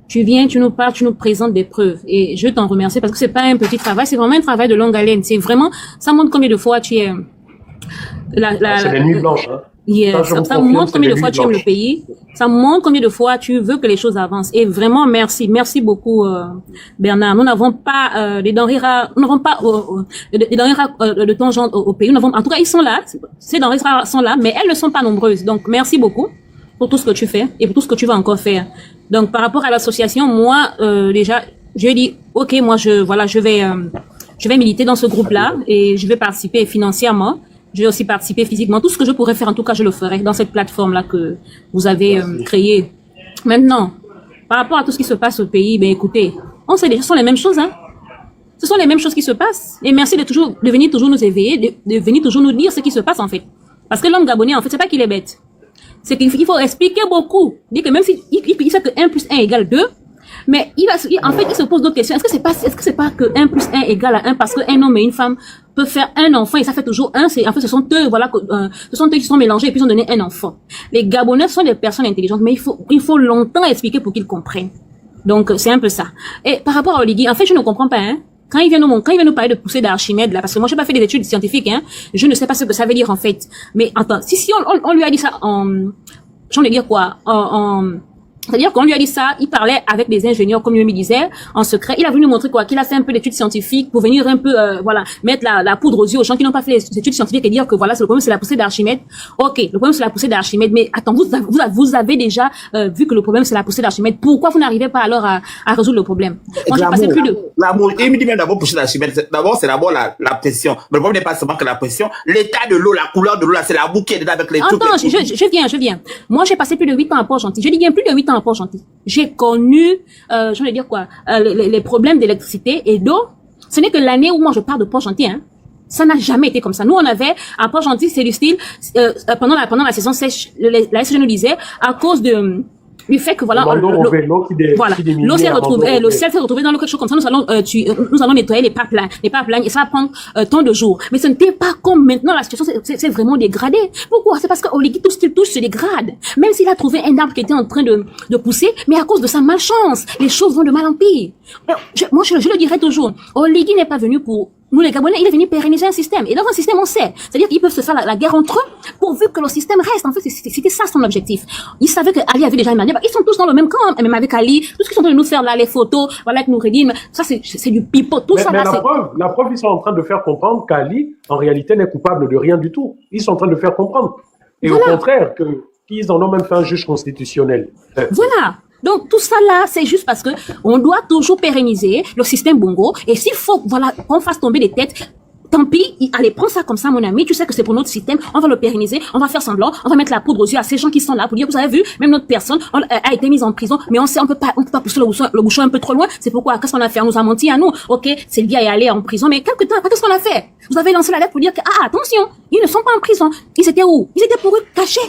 Tu viens, tu nous parles, tu nous présentes des preuves. Et je t'en remercie parce que c'est pas un petit travail, c'est vraiment un travail de longue haleine. C'est vraiment, ça montre combien de fois tu es... c'est des nuits blanches, hein. Yes. Ça montre combien de fois tu aimes le pays. Ça montre combien de fois tu veux que les choses avancent. Et vraiment, merci. Merci beaucoup, Bernard. Nous n'avons pas des denrées rares, nous n'avons pas des denrées rares de ton genre au pays. Nous n'avons, en tout cas, ils sont là. Ces denrées rares sont là, mais elles ne sont pas nombreuses. Donc, merci beaucoup pour tout ce que tu fais et pour tout ce que tu vas encore faire. Donc, par rapport à l'association, moi, déjà, je dis, ok, moi, je vais militer dans ce groupe-là et je vais participer financièrement. Je vais aussi participer physiquement. Tout ce que je pourrais faire, en tout cas, je le ferai dans cette plateforme-là que vous avez créée. Maintenant, par rapport à tout ce qui se passe au pays, ben écoutez, on sait déjà, ce sont les mêmes choses, hein. Ce sont les mêmes choses qui se passent. Et merci de venir toujours nous éveiller, de venir toujours nous dire ce qui se passe, en fait. Parce que l'homme gabonais, en fait, c'est pas qu'il est bête. C'est qu'il faut expliquer beaucoup. Dire que même s'il sait que 1 + 1 = 2, Mais en fait, il se pose d'autres questions. Est-ce que c'est pas que 1 plus 1 égale à 1 parce qu'un homme et une femme peuvent faire un enfant et ça fait toujours un, en fait, ce sont eux, voilà, ce sont eux qui sont mélangés et puis ils ont donné un enfant. Les Gabonais sont des personnes intelligentes, mais il faut longtemps expliquer pour qu'ils comprennent. Donc, c'est un peu ça. Et par rapport à Oligui, en fait, je ne comprends pas, hein. Quand il vient nous parler de poussée d'Archimède, là, parce que moi, j'ai pas fait des études scientifiques, hein, je ne sais pas ce que ça veut dire, en fait. Mais, attends, si on lui a dit ça j'en ai dire quoi, c'est-à-dire qu'on lui a dit ça, il parlait avec des ingénieurs, comme lui me disait, en secret. Il a voulu nous montrer quoi, qu'il a fait un peu d'études scientifiques pour venir un peu, voilà, mettre la poudre aux yeux aux gens qui n'ont pas fait les études scientifiques et dire que voilà, le problème c'est la poussée d'Archimède. Ok, le problème c'est la poussée d'Archimède, mais attends, vous avez déjà vu que le problème c'est la poussée d'Archimède. Pourquoi vous n'arrivez pas alors à résoudre le problème? Moi, j'ai passé plus de... L'amour, il me dit même d'abord poussée d'Archimède. D'abord, c'est d'abord la pression. Mais le problème n'est pas seulement que la pression. L'état de l'eau, la couleur de l'eau, là, c'est la boue qui est dedans avec les trucs. Attends, je viens. Moi, j'ai passé plus de 8 ans à Port-Gentil. Je dis bien plus de 8 ans à Port-Gentil. J'ai connu, je vais dire quoi, les problèmes d'électricité et d'eau. Ce n'est que l'année où moi je pars de Port-Gentil, hein. Ça n'a jamais été comme ça. Nous, on avait, à Port-Gentil, c'est du style, pendant la saison sèche, la SG nous disait, à cause du fait que voilà, l'eau s'est retrouvée, le sel s'est retrouvé dans quelque chose comme ça, nous allons nettoyer les pipelines et ça va prendre tant de jours. Mais ce n'était pas comme maintenant, la situation c'est vraiment dégradé. Pourquoi? C'est parce qu'Oligui, tout ce qu'il touche se dégrade. Même s'il a trouvé un arbre qui était en train de pousser, mais à cause de sa malchance, les choses vont de mal en pire. Moi, je le dirais toujours, Oligui n'est pas venu pour nous les Gabonais, il est venu pérenniser un système. Et dans un système, on sait. C'est-à-dire qu'ils peuvent se faire la guerre entre eux pourvu que le système reste. En fait, c'était ça son objectif. Il savait que Ali avait déjà une manière. Ils sont tous dans le même camp, même avec Ali. Tout ce qu'ils sont en train de nous faire là, les photos, voilà, avec Noureddin, ça c'est du pipeau. Tout ça là, la preuve, ils sont en train de faire comprendre qu'Ali, en réalité, n'est coupable de rien du tout. Ils sont en train de faire comprendre. Et voilà. Au contraire, qu'ils en ont même fait un juge constitutionnel. Voilà. Donc, tout ça là, c'est juste parce que on doit toujours pérenniser le système Bongo. Et s'il faut, voilà, qu'on fasse tomber des têtes, tant pis, allez, prends ça comme ça, mon ami. Tu sais que c'est pour notre système. On va le pérenniser. On va faire semblant. On va mettre la poudre aux yeux à ces gens qui sont là pour dire, vous avez vu, même notre personne a été mise en prison. Mais on sait, on peut pas pousser le bouchon un peu trop loin. C'est pourquoi, qu'est-ce qu'on a fait? On nous a menti à nous. Ok, c'est le gars est allé en prison. Mais quelque temps après, qu'est-ce qu'on a fait? Vous avez lancé la lettre pour dire que, attention, ils ne sont pas en prison. Ils étaient où? Ils étaient pour eux cachés.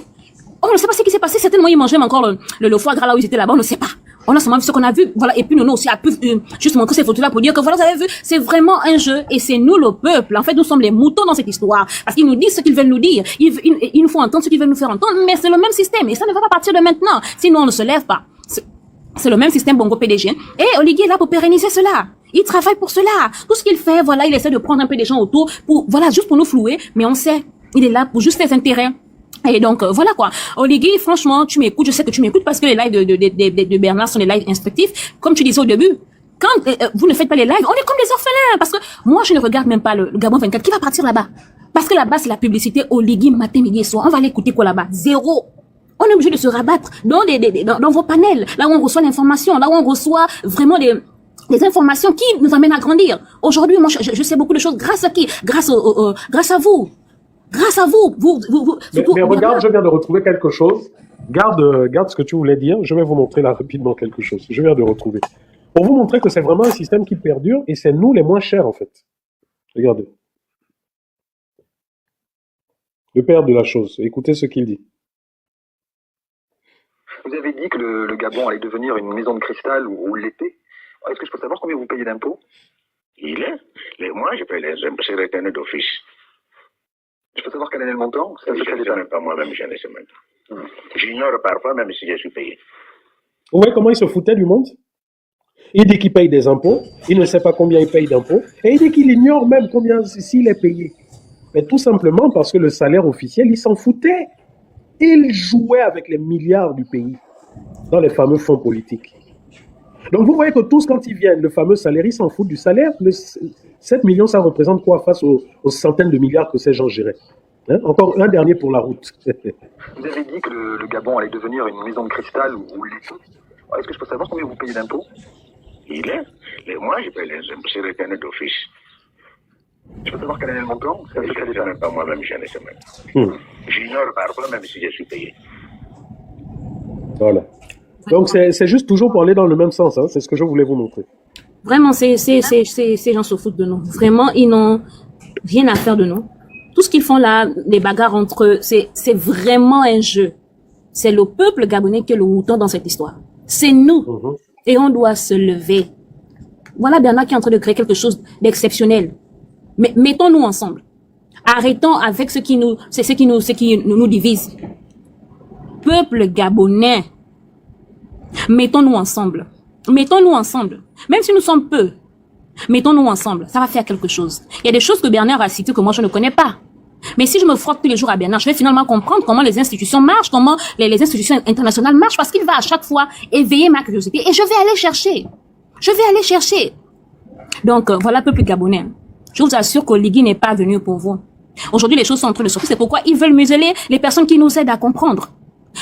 On ne sait pas ce qui s'est passé. Certainement, ils mangeaient encore le foie gras là où ils étaient là-bas. On ne sait pas. On a seulement vu ce qu'on a vu. Voilà. Et puis, nous aussi, a pu juste montrer ces photos-là pour dire que voilà, vous avez vu, c'est vraiment un jeu. Et c'est nous, le peuple. En fait, nous sommes les moutons dans cette histoire. Parce qu'ils nous disent ce qu'ils veulent nous dire. Ils nous font entendre ce qu'ils veulent nous faire entendre. Mais c'est le même système. Et ça ne va pas partir de maintenant. Sinon, on ne se lève pas. C'est le même système Bongo PDG. Et Oligui est là pour pérenniser cela. Il travaille pour cela. Tout ce qu'il fait, voilà, il essaie de prendre un peu des gens autour voilà, juste pour nous flouer. Mais on sait, il est là pour juste les intérêts. Et donc, voilà quoi. Oligui, franchement, tu m'écoutes, je sais que tu m'écoutes parce que les lives de Bernard sont des lives instructifs. Comme tu disais au début, quand vous ne faites pas les lives, on est comme des orphelins. Parce que moi, je ne regarde même pas le Gabon 24. Qui va partir là-bas? Parce que là-bas, c'est la publicité Oligui matin, midi et soir. On va l'écouter quoi là-bas? Zéro. On est obligé de se rabattre dans vos panels, là où on reçoit l'information, là où on reçoit vraiment des informations qui nous amènent à grandir. Aujourd'hui, moi, je sais beaucoup de choses grâce à qui? Grâce à vous. Grâce à vous. Mais regarde, je viens de retrouver quelque chose. Garde ce que tu voulais dire. Je vais vous montrer là rapidement quelque chose. Je viens de retrouver. Pour vous montrer que c'est vraiment un système qui perdure et c'est nous les moins chers en fait. Regardez. Le père de la chose. Écoutez ce qu'il dit. Vous avez dit que le Gabon allait devenir une maison de cristal ou l'était. Est-ce que je peux savoir combien vous payez d'impôts? Moi, je paye les impôts, c'est retenu d'office. Je peux savoir quel est le montant? Je ne sais même pas moi-même, j'en ai ce montant. J'ignore parfois, même si je suis payé. Vous voyez comment il se foutait du monde? Il dit qu'il paye des impôts, il ne sait pas combien il paye d'impôts, et il dit qu'il ignore même combien s'il est payé. Mais tout simplement parce que le salaire officiel, il s'en foutait. Il jouait avec les milliards du pays dans les fameux fonds politiques. Donc vous voyez que tous, quand ils viennent, le fameux salaire, ils s'en foutent du salaire. 7 millions, ça représente quoi face aux centaines de milliards que ces gens géraient? Hein? Encore un dernier pour la route. Vous avez dit que le Gabon allait devenir une maison de cristal ou l'était. Est-ce que je peux savoir combien vous payez d'impôts? Moi, je paye les impôts, c'est retenu d'office. Je peux savoir quel est le montant? Je ne sais même pas moi-même, j'en ai ce montant. J'ignore parfois, même si je suis payé. Voilà. Donc c'est juste toujours pour aller dans le même sens, hein. C'est ce que je voulais vous montrer. Vraiment, ces gens se foutent de nous. Vraiment, ils n'ont rien à faire de nous. Tout ce qu'ils font là, les bagarres entre eux, c'est vraiment un jeu. C'est le peuple gabonais qui est le mouton dans cette histoire. C'est nous. Et on doit se lever. Voilà Bernard qui est en train de créer quelque chose d'exceptionnel. Mais mettons-nous ensemble. Arrêtons avec ce qui nous divise. Peuple gabonais, mettons-nous ensemble. Mettons-nous ensemble. Même si nous sommes peu, mettons-nous ensemble. Ça va faire quelque chose. Il y a des choses que Bernard a citées que moi je ne connais pas. Mais si je me frotte tous les jours à Bernard, je vais finalement comprendre comment les institutions marchent, comment les institutions internationales marchent, parce qu'il va à chaque fois éveiller ma curiosité. Et je vais aller chercher. Je vais aller chercher. Donc, voilà, peuple gabonais. Je vous assure qu'Oligui n'est pas venu pour vous. Aujourd'hui, les choses sont en train de sortir. C'est pourquoi ils veulent museler les personnes qui nous aident à comprendre.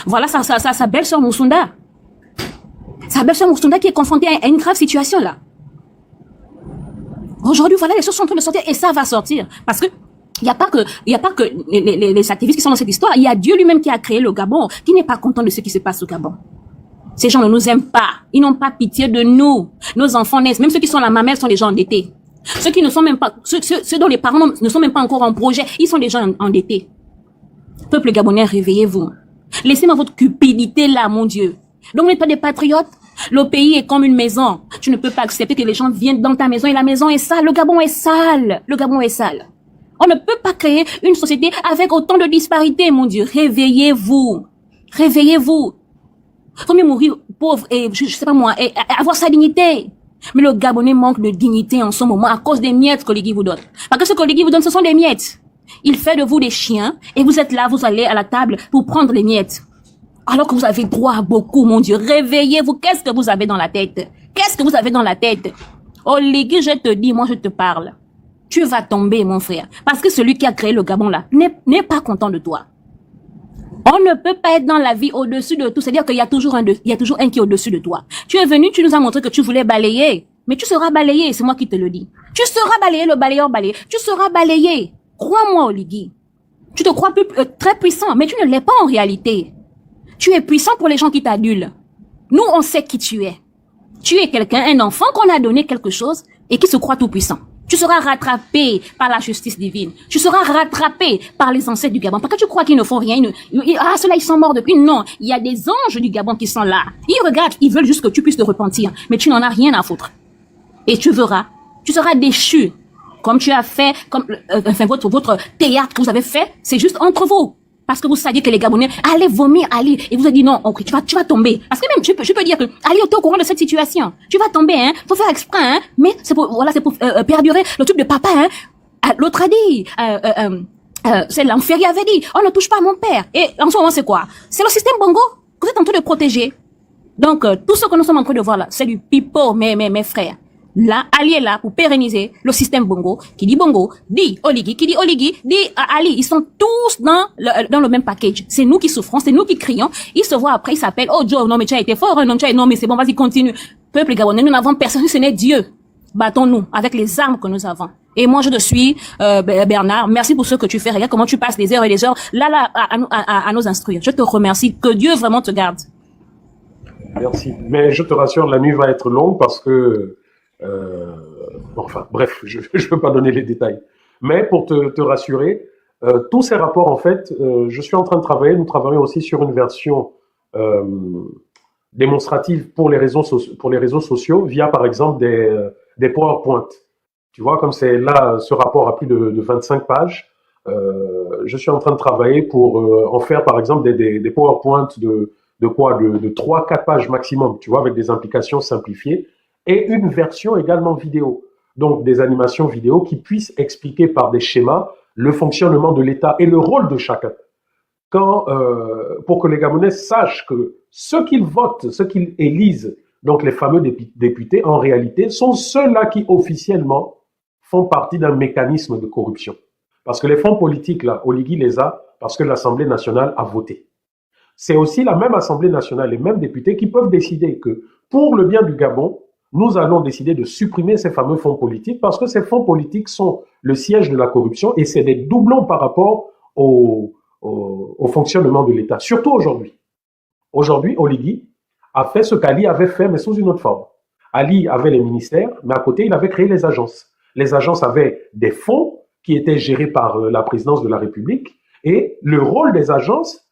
Voilà sa belle-sœur Moussunda. Sa belle-sœur Moussunda qui est confrontée à une grave situation, là. Aujourd'hui, voilà, les choses sont en train de sortir et ça va sortir. Parce que il n'y a pas que les activistes qui sont dans cette histoire. Il y a Dieu lui-même qui a créé le Gabon, qui n'est pas content de ce qui se passe au Gabon. Ces gens ne nous aiment pas. Ils n'ont pas pitié de nous. Nos enfants naissent. Même ceux qui sont la mamelle sont des gens endettés. Ceux qui ne sont même pas, ceux dont les parents ne sont même pas encore en projet, ils sont des gens endettés. Peuple gabonais, réveillez-vous. Laissez-moi votre cupidité là, mon Dieu. Donc, vous n'êtes pas des patriotes. Le pays est comme une maison. Tu ne peux pas accepter que les gens viennent dans ta maison et la maison est sale. Le Gabon est sale. Le Gabon est sale. On ne peut pas créer une société avec autant de disparités, mon Dieu. Réveillez-vous. Réveillez-vous. Faut mieux mourir pauvre et, je sais pas moi, et avoir sa dignité. Mais le Gabonais manque de dignité en ce moment à cause des miettes qu'Oligui vous donne. Parce que ce qu'Oligui vous donne, ce sont des miettes. Il fait de vous des chiens et vous êtes là, vous allez à la table pour prendre les miettes. Alors que vous avez droit à beaucoup, mon Dieu. Réveillez-vous. Qu'est-ce que vous avez dans la tête? Qu'est-ce que vous avez dans la tête? Oligui, je te dis, moi je te parle. Tu vas tomber, mon frère. Parce que celui qui a créé le Gabon là n'est pas content de toi. On ne peut pas être dans la vie au-dessus de tout. C'est-à-dire qu'il y a toujours un qui est au-dessus de toi. Tu es venu, tu nous as montré que tu voulais balayer. Mais tu seras balayé, c'est moi qui te le dis. Tu seras balayé, le balayeur balayé. Tu seras balayé. Crois-moi, Oligui. Tu te crois très puissant, mais tu ne l'es pas en réalité. Tu es puissant pour les gens qui t'adulent. Nous, on sait qui tu es. Tu es quelqu'un, un enfant qu'on a donné quelque chose et qui se croit tout puissant. Tu seras rattrapé par la justice divine. Tu seras rattrapé par les ancêtres du Gabon. Parce que tu crois qu'ils ne font rien. Ceux-là, ils sont morts depuis. Non, il y a des anges du Gabon qui sont là. Ils regardent, ils veulent juste que tu puisses te repentir. Mais tu n'en as rien à foutre. Et tu verras, tu seras déchu. Comme tu as fait, votre théâtre que vous avez fait, c'est juste entre vous. Parce que vous saviez que les Gabonais allaient vomir Ali. Et vous avez dit non, ok, tu vas tomber. Parce que même, je peux dire que Ali était au courant de cette situation. Tu vas tomber, hein. Faut faire exprès, hein. Mais c'est pour perdurer le truc de papa, hein. L'autre a dit, c'est l'enférier avait dit, on ne touche pas à mon père. Et en ce moment, c'est quoi? C'est le système Bongo que vous êtes en train de protéger. Donc, tout ce que nous sommes en train de voir là, c'est du pipeau, mes frères. Là, Ali est là pour pérenniser le système Bongo. Qui dit Bongo, dit Oligui. Qui dit Oligui, dit Ali. Ils sont tous dans le même package. C'est nous qui souffrons, c'est nous qui crions. Ils se voient après, ils s'appellent, oh Joe, non mais tu as été fort, non mais c'est bon, vas-y, continue. Peuple gabonais, nous n'avons personne, ce n'est Dieu. Battons-nous avec les armes que nous avons. Et moi, je te suis, Bernard. Merci pour ce que tu fais. Regarde comment tu passes des heures et des heures là, à nous instruire. Je te remercie. Que Dieu vraiment te garde. Merci. Mais je te rassure, la nuit va être longue parce que enfin, bref, je ne peux pas donner les détails. Mais pour te rassurer, tous ces rapports, en fait, je suis en train de travailler. Nous travaillons aussi sur une version démonstrative pour les réseaux sociaux via, par exemple, des PowerPoint. Tu vois, comme c'est là, ce rapport a plus de 25 pages. Je suis en train de travailler pour en faire, par exemple, des PowerPoint de 3-4 pages maximum, tu vois, avec des implications simplifiées. Et une version également vidéo, donc des animations vidéo qui puissent expliquer par des schémas le fonctionnement de l'État et le rôle de chacun. Pour que les Gabonais sachent que ceux qu'ils votent, ceux qu'ils élisent, donc les fameux députés, en réalité, sont ceux-là qui officiellement font partie d'un mécanisme de corruption. Parce que les fonds politiques, là, Oligui les a parce que l'Assemblée nationale a voté. C'est aussi la même Assemblée nationale, les mêmes députés qui peuvent décider que pour le bien du Gabon, nous allons décider de supprimer ces fameux fonds politiques parce que ces fonds politiques sont le siège de la corruption et c'est des doublons par rapport au fonctionnement de l'État, surtout aujourd'hui. Aujourd'hui, Oligui a fait ce qu'Ali avait fait, mais sous une autre forme. Ali avait les ministères, mais à côté, il avait créé les agences. Les agences avaient des fonds qui étaient gérés par la présidence de la République et le rôle des agences,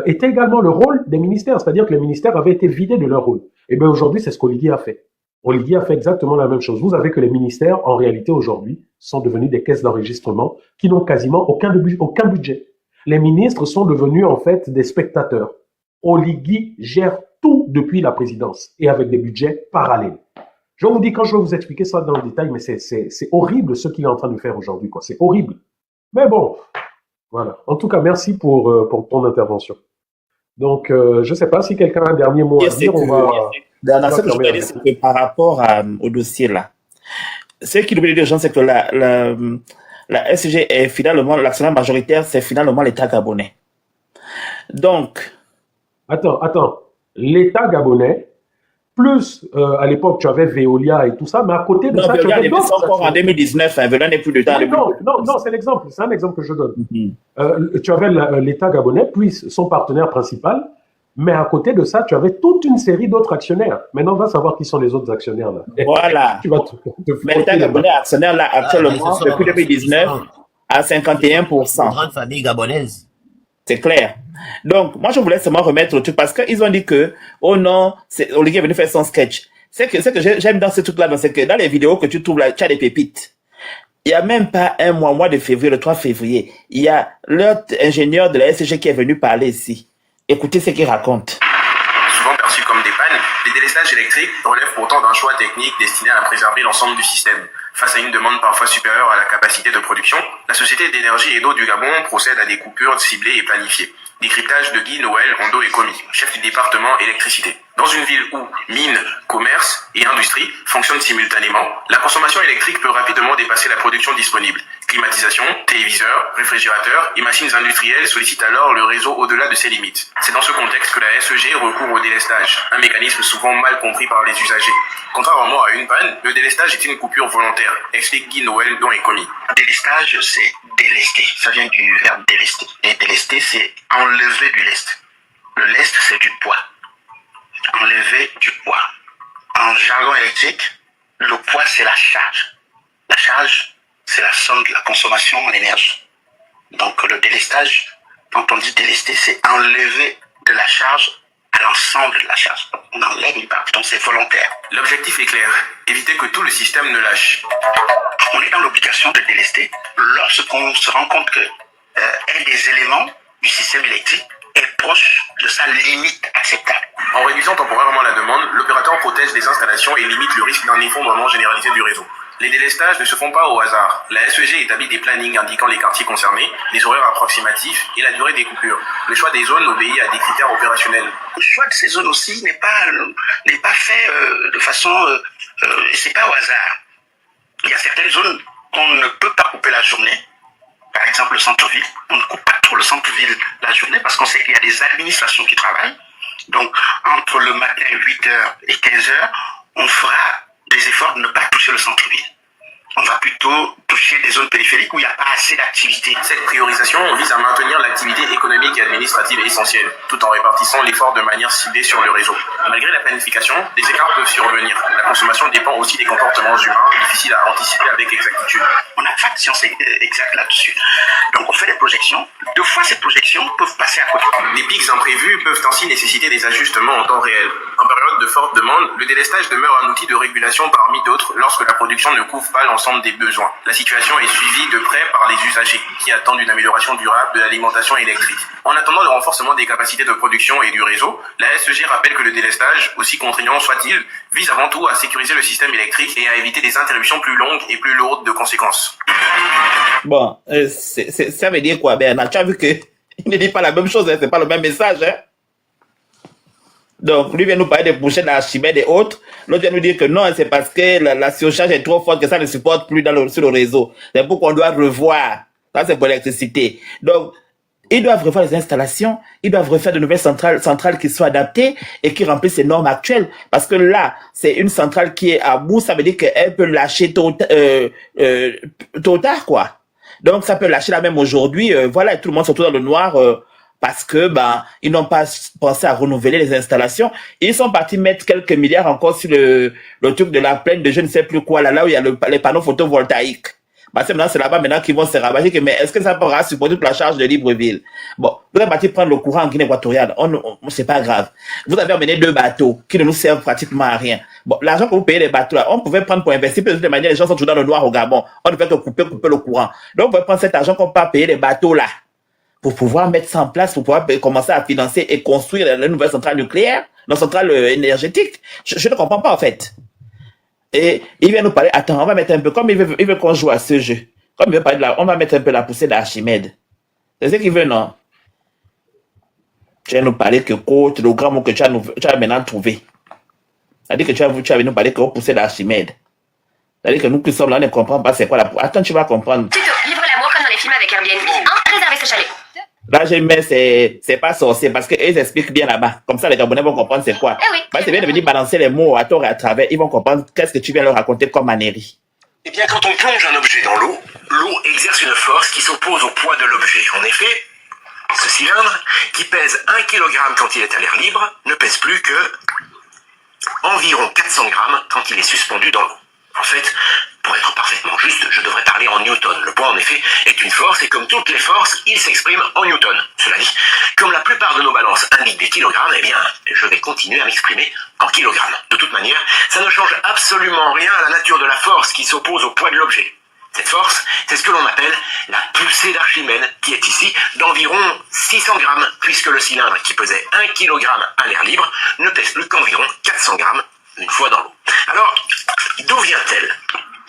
était également le rôle des ministères, c'est-à-dire que les ministères avaient été vidés de leur rôle. Et bien aujourd'hui, c'est ce qu'Olivia a fait. Olivia a fait exactement la même chose. Vous savez que les ministères, en réalité, aujourd'hui, sont devenus des caisses d'enregistrement qui n'ont quasiment aucun budget. Les ministres sont devenus, en fait, des spectateurs. Oligui gère tout depuis la présidence et avec des budgets parallèles. Je vous dis, quand je vais vous expliquer ça dans le détail, mais c'est horrible ce qu'il est en train de faire aujourd'hui, quoi. C'est horrible. Mais bon, voilà. En tout cas, merci pour ton intervention. Donc, je ne sais pas si quelqu'un a un dernier mot à dire. Dans ce que je voudrais dire, c'est que par rapport au dossier là, ce qui oublie les gens, c'est que la SG est finalement, l'actionnaire majoritaire, c'est finalement l'État gabonais. Donc. Attends. L'État gabonais, plus à l'époque, tu avais Veolia et tout ça, mais à côté de ça, tu avais d'autres. Encore en 2019, Veolia n'est plus le temps. Non, c'est l'exemple. C'est un exemple que je donne. Tu avais l'État gabonais, puis son partenaire principal. Mais à côté de ça, tu avais toute une série d'autres actionnaires. Maintenant, on va savoir qui sont les autres actionnaires là. Voilà. Mais l'État gabonais actionnaire là actuellement depuis 2019 à 51%. Grande famille gabonaise. C'est clair. Donc, moi, je voulais seulement remettre le truc parce qu'ils ont dit que, oh non, Olivier est venu faire son sketch. C'est que j'aime dans ce truc-là, c'est que dans les vidéos que tu trouves là, tu as des pépites. Il n'y a même pas un mois de février, le 3 février, il y a l'autre ingénieur de la SG qui est venu parler ici. Écoutez ce qu'il raconte. Souvent perçus comme des pannes, les délestages électriques relèvent pourtant d'un choix technique destiné à préserver l'ensemble du système. Face à une demande parfois supérieure à la capacité de production, la Société d'énergie et d'eau du Gabon procède à des coupures ciblées et planifiées. Décryptage de Guy Noël Ondo Ekomi, chef du département électricité. Dans une ville où mines, commerce et industrie fonctionnent simultanément, la consommation électrique peut rapidement dépasser la production disponible. Climatisation, téléviseurs, réfrigérateurs et machines industrielles sollicitent alors le réseau au-delà de ses limites. C'est dans ce contexte que la SEG recourt au délestage, un mécanisme souvent mal compris par les usagers. Contrairement à une panne, le délestage est une coupure volontaire, explique Guy Noël Ondo Ekomi. Délestage, c'est délester. Ça vient du verbe délester. Et délester, c'est enlever du lest. Le lest, c'est du poids. Enlever du poids. En jargon électrique, le poids, c'est la charge. La charge, c'est la somme de la consommation en énergie. Donc, le délestage, quand on dit délester, c'est enlever de la charge à l'ensemble de la charge. On enlève une partie, donc c'est volontaire. L'objectif est clair, éviter que tout le système ne lâche. On est dans l'obligation de délester lorsqu'on se rend compte que un des éléments du système électrique est proche de sa limite acceptable. En réduisant temporairement la demande, l'opérateur protège les installations et limite le risque d'un effondrement généralisé du réseau. Les délestages ne se font pas au hasard. La SEG établit des plannings indiquant les quartiers concernés, les horaires approximatifs et la durée des coupures. Le choix des zones obéit à des critères opérationnels. Le choix de ces zones aussi n'est pas fait de façon... c'est pas au hasard. Il y a certaines zones qu'on ne peut pas couper la journée. Par exemple, le centre-ville. On ne coupe pas trop le centre-ville la journée parce qu'on sait qu'il y a des administrations qui travaillent. Donc, entre le matin 8h et 15h, on fera des efforts de ne pas toucher le centre-ville. On va plutôt toucher des zones périphériques où il n'y a pas assez d'activité. Cette priorisation vise à maintenir l'activité économique et administrative essentielle, tout en répartissant l'effort de manière ciblée sur le réseau. Malgré la planification, des écarts peuvent survenir. La consommation dépend aussi des comportements humains, difficiles à anticiper avec exactitude. On n'a pas de science exacte là-dessus. Donc on fait des projections. Deux fois ces projections peuvent passer à côté. Les pics imprévus peuvent ainsi nécessiter des ajustements en temps réel. En période de forte demande, le délestage demeure un outil de régulation parmi d'autres lorsque la production ne couvre pas l'ensemble des besoins. La situation est suivie de près par les usagers qui attendent une amélioration durable de l'alimentation électrique. En attendant le renforcement des capacités de production et du réseau, la SEG rappelle que le délestage, aussi contraignant soit-il, vise avant tout à sécuriser le système électrique et à éviter des interruptions plus longues et plus lourdes de conséquences. Bon, ça veut dire quoi, Bernard? Tu as vu qu'il ne dit pas la même chose, hein? C'est pas le même message, hein? Donc, lui vient nous parler des bouchées d'Archimède et autres. L'autre vient nous dire que non, c'est parce que la surcharge est trop forte que ça ne supporte plus sur le réseau. C'est pour qu'on doit revoir. Ça, c'est pour l'électricité. Donc, ils doivent revoir les installations. Ils doivent refaire de nouvelles centrales qui soient adaptées et qui remplissent les normes actuelles. Parce que là, c'est une centrale qui est à bout. Ça veut dire qu'elle peut lâcher tôt ou tard, quoi. Donc, ça peut lâcher là même aujourd'hui. Voilà, et tout le monde se retrouve dans le noir. Parce que ils n'ont pas pensé à renouveler les installations. Ils sont partis mettre quelques milliards encore sur le truc de la plaine de je ne sais plus quoi, là où il y a les panneaux photovoltaïques. Parce que maintenant, c'est là-bas maintenant qu'ils vont se rabattre. Mais est-ce que ça pourra supporter toute la charge de Libreville? Bon, vous avez bâti prendre le courant en Guinée équatoriale. C'est pas grave. Vous avez emmené 2 bateaux qui ne nous servent pratiquement à rien. Bon, l'argent que vous payez les bateaux là, on pouvait prendre pour investir. De toute manière, les gens sont toujours dans le noir au Gabon. On ne fait que couper le courant. Donc, on pouvait prendre cet argent qu'on peut payer les bateaux là pour pouvoir mettre ça en place, pour pouvoir commencer à financer et construire les nouvelles centrales nucléaires, nos centrales énergétiques. Je ne comprends pas en fait. Et il vient nous parler, attends, on va mettre un peu, comme il veut qu'on joue à ce jeu, comme il veut parler on va mettre un peu la poussée d'Archimède. C'est ce qu'il veut, non? Tu viens nous parler que côte, le grand mot que tu as maintenant trouvé. C'est-à-dire que tu as venu nous parler que poussée d'Archimède. C'est-à-dire que nous qui sommes là, on ne comprend pas c'est quoi la poussée. Attends, tu vas comprendre. Tuto, vivre l'amour comme dans les films avec Airbnb. 1. Réserver ce chalet. Là, j'ai mis, c'est pas sorcier, parce qu'ils expliquent bien là-bas. Comme ça, les Gabonais vont comprendre c'est quoi. Eh oui. Parce que c'est bien de venir balancer les mots à tort et à travers. Ils vont comprendre qu'est-ce que tu viens leur raconter comme anérie. Eh bien, quand on plonge un objet dans l'eau, l'eau exerce une force qui s'oppose au poids de l'objet. En effet, ce cylindre, qui pèse 1 kg quand il est à l'air libre, ne pèse plus que environ 400 grammes quand il est suspendu dans l'eau. En fait, pour être parfaitement juste, je devrais parler en newton. Le poids, en effet, est une force et comme toutes les forces, il s'exprime en newton. Cela dit, comme la plupart de nos balances indiquent des kilogrammes, eh bien, je vais continuer à m'exprimer en kilogrammes. De toute manière, ça ne change absolument rien à la nature de la force qui s'oppose au poids de l'objet. Cette force, c'est ce que l'on appelle la poussée d'Archimède, qui est ici d'environ 600 grammes, puisque le cylindre qui pesait 1 kg à l'air libre ne pèse plus qu'environ 400 grammes une fois dans l'eau. Alors, d'où vient-elle,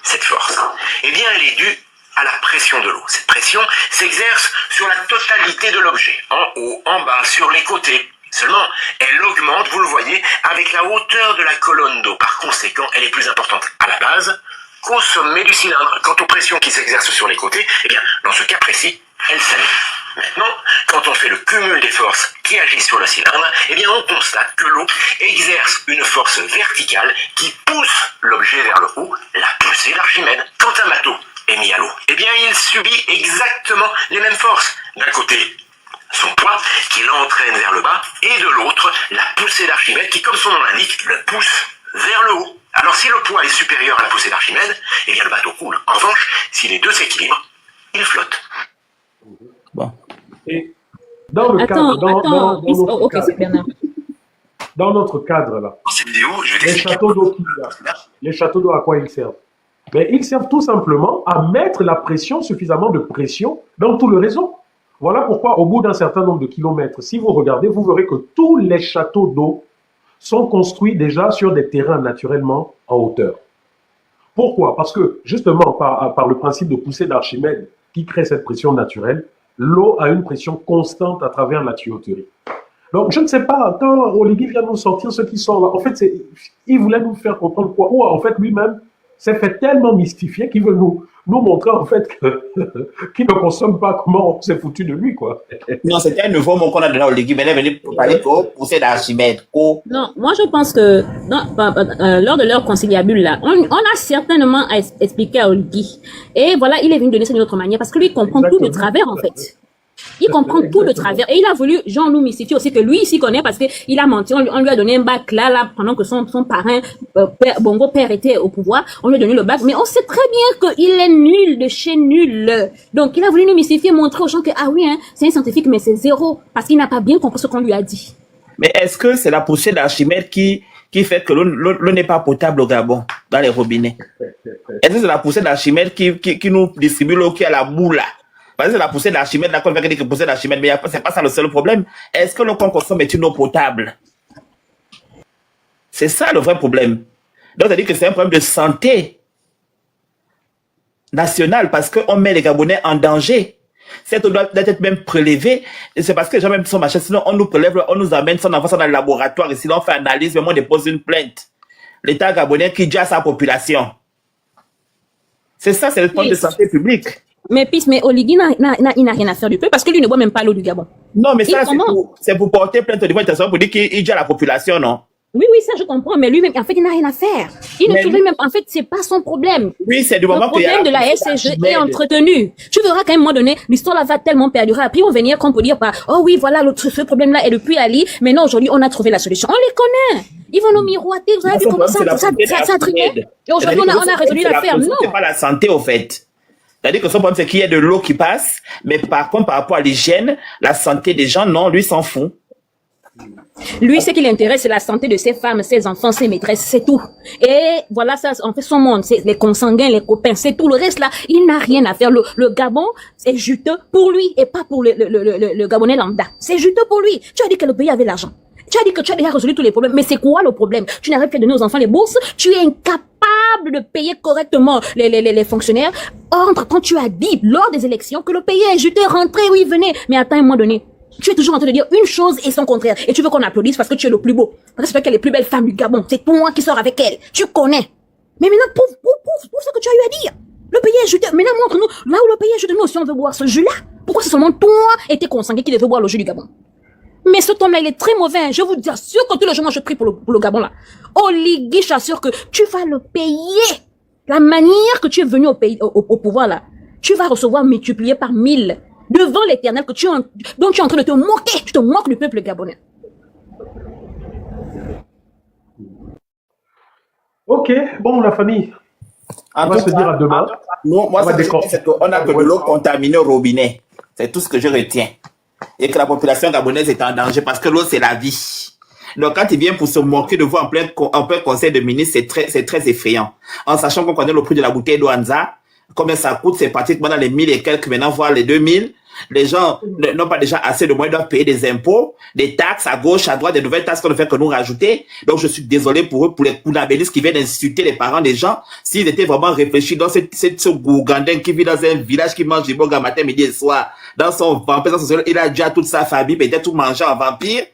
cette force? Eh bien, elle est due à la pression de l'eau. Cette pression s'exerce sur la totalité de l'objet, en haut, en bas, sur les côtés. Seulement, elle augmente, vous le voyez, avec la hauteur de la colonne d'eau. Par conséquent, elle est plus importante à la base qu'au sommet du cylindre. Quant aux pressions qui s'exercent sur les côtés, eh bien, dans ce cas précis, elle s'annule. Maintenant, quand on fait le cumul des forces qui agissent sur le cylindre, eh bien, on constate que l'eau exerce une force verticale qui pousse l'objet vers le haut, la poussée d'Archimède. Quand un bateau est mis à l'eau, eh bien, il subit exactement les mêmes forces. D'un côté, son poids qui l'entraîne vers le bas, et de l'autre, la poussée d'Archimède qui, comme son nom l'indique, le pousse vers le haut. Alors, si le poids est supérieur à la poussée d'Archimède, eh bien, le bateau coule. En revanche, si les deux s'équilibrent, il flotte. Bon. Et dans le cadre, dans notre cadre là, Dans cette vidéo, je vais les t'expliquer. châteaux d'eau les châteaux d'eau, à quoi ils servent? Mais ils servent tout simplement à mettre la pression, suffisamment de pression dans tout le réseau. Voilà pourquoi, au bout d'un certain nombre de kilomètres, si vous regardez, vous verrez que tous les châteaux d'eau sont construits déjà sur des terrains naturellement en hauteur. Pourquoi? Parce que, justement, par le principe de poussée d'Archimède qui crée cette pression naturelle, l'eau a une pression constante à travers la tuyauterie. Donc, je ne sais pas, quand Olivier vient nous sortir ce qui sont là, en fait, il voulait nous faire comprendre quoi, ou en fait, lui-même s'est fait tellement mystifier qu'il veut nous montrer, en fait, qu'il ne consomme pas comment on s'est foutu de lui, quoi. Non, c'était un nouveau mot qu'on a donné à Olivier, mais elle est venue parler pour pousser d'Archimède. Non, moi je pense que lors de leur conciliabule là, on a certainement expliqué à Olivier. Et voilà, il est venu donner ça d'une autre manière parce que lui il comprend tout de travers en fait. Il comprend tout de travers. Et il a voulu, Jean nous mystifier aussi que lui, il s'y connaît parce qu'il a menti. On lui a donné un bac là, pendant que son parrain, Bongo Père était au pouvoir. On lui a donné le bac. Mais on sait très bien qu'il est nul de chez nul. Donc, il a voulu nous mystifier, montrer aux gens que, ah oui, hein, c'est un scientifique, mais c'est zéro. Parce qu'il n'a pas bien compris ce qu'on lui a dit. Mais est-ce que c'est la poussée d'Archimède qui fait que l'eau n'est pas potable au Gabon, dans les robinets? Est-ce que c'est la poussée d'Archimède qui nous distribue l'eau qui est à la boule là? Parce que c'est la poussée d'Archimède, là, qu'on va dire que poussée d'Archimède, mais c'est pas ça le seul problème. Est-ce que l'eau qu'on consomme est une eau potable? C'est ça le vrai problème. Donc, ça veut dire que c'est un problème de santé nationale parce qu'on met les Gabonais en danger. Cette eau doit être même prélevée. Et c'est parce que les gens même sont machins. Sinon, on nous prélève, on nous amène, on envoie ça dans le laboratoire et sinon on fait analyse, même on dépose une plainte. L'État gabonais qui dit à sa population. C'est ça, c'est le problème de santé publique. Mais Oligui il n'a rien à faire du tout parce que lui ne boit même pas l'eau du Gabon. Non, mais ça, c'est pour porter plainte au niveau international pour dire qu'il dit à la population, non? Oui, ça je comprends, mais lui-même, en fait, il n'a rien à faire. Il ne trouve même, en fait, c'est pas son problème. Oui, c'est du moment qu'il y a... Le problème de la SCG est entretenu. Tu verras qu'à un moment donné, l'histoire là va tellement perdurer. Après, on va venir qu'on peut dire, oh oui, voilà, ce problème-là est depuis Ali. Mais non, aujourd'hui, on a trouvé la solution. On les connaît. Ils vont nous miroiter. Vous avez vu comment ça a trippé. Et aujourd'hui, on a résolu l'affaire. Non. C'est pas la santé, au fait. C'est-à-dire que son problème, c'est qu'il y a de l'eau qui passe, mais par contre, par rapport à l'hygiène, la santé des gens, non, lui s'en fout. Lui, ce qui l'intéresse, c'est la santé de ses femmes, ses enfants, ses maîtresses, c'est tout. Et voilà, ça, en fait, son monde, c'est les consanguins, les copains, c'est tout. Le reste, là, il n'a rien à faire. Le Gabon, c'est juteux pour lui et pas pour le Gabonais lambda. C'est juteux pour lui. Tu as dit que le pays avait l'argent. Tu as dit que tu as déjà résolu tous les problèmes. Mais c'est quoi le problème? Tu n'arrives pas à donner aux enfants les bourses. Tu es incapable de payer correctement les fonctionnaires. Entre-temps, tu as dit, lors des élections, que le pays est juteux, rentrez, oui, venez. Mais attends un moment donné. Tu es toujours en train de dire une chose et son contraire. Et tu veux qu'on applaudisse parce que tu es le plus beau. Parce que c'est toi qui es les plus belles femmes du Gabon. C'est toi qui sors avec elle. Tu connais. Mais maintenant, prouve ce que tu as eu à dire. Le pays est juteux. Maintenant, montre-nous, là où le pays est juteux, nous aussi on veut boire ce jus-là. Pourquoi c'est seulement toi et tes consanguins qui devaient boire le jus du Gabon? Mais ce homme-là, il est très mauvais. Je vous assure que tous les jours, moi, je prie pour le Gabon, là. Oligui, j'assure que tu vas le payer. La manière que tu es venu au pouvoir, là, tu vas recevoir multiplié par 1000. Devant l'Éternel dont tu es en train de te moquer. Tu te moques du peuple gabonais. Ok, bon, la famille. On va se dire à demain. Moi, c'est qu'on a que de l'eau contaminée au robinet. C'est tout ce que je retiens. Et que la population gabonaise est en danger parce que l'eau, c'est la vie. Donc, quand il vient pour se moquer de vous en plein conseil de ministre, c'est très effrayant. En sachant qu'on connaît le prix de la bouteille d'eau Anza, combien ça coûte, c'est pratiquement dans les 1000 et quelques, maintenant, voire les 2000. Les gens n'ont pas déjà assez de moyens, doivent payer des impôts, des taxes à gauche, à droite, des nouvelles taxes qu'on ne fait que nous rajouter. Donc, je suis désolé pour eux, pour les Kounabélistes qui viennent insulter les parents des gens. S'ils étaient vraiment réfléchis dans ce Gougandin qui vit dans un village qui mange du boga matin, midi et soir, dans son vampire, il a déjà toute sa famille, peut-être tout manger en vampire.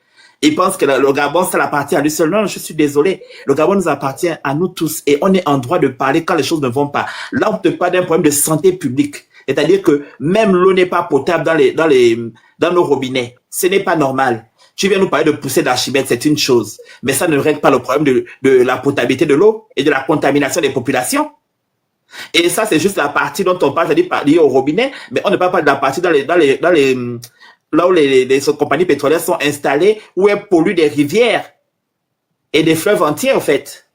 Ils pensent que le Gabon, ça appartient à lui seul. Non, je suis désolé. Le Gabon nous appartient à nous tous et on est en droit de parler quand les choses ne vont pas. Là, on te parle d'un problème de santé publique. C'est-à-dire que même l'eau n'est pas potable dans nos robinets. Ce n'est pas normal. Tu viens nous parler de poussée d'Archimède, c'est une chose. Mais ça ne règle pas le problème de la potabilité de l'eau et de la contamination des populations. Et ça, c'est juste la partie dont on parle, c'est-à-dire liée au robinet, mais on ne parle pas de la partie là où les compagnies pétrolières sont installées, où elles polluent des rivières et des fleuves entiers, en fait.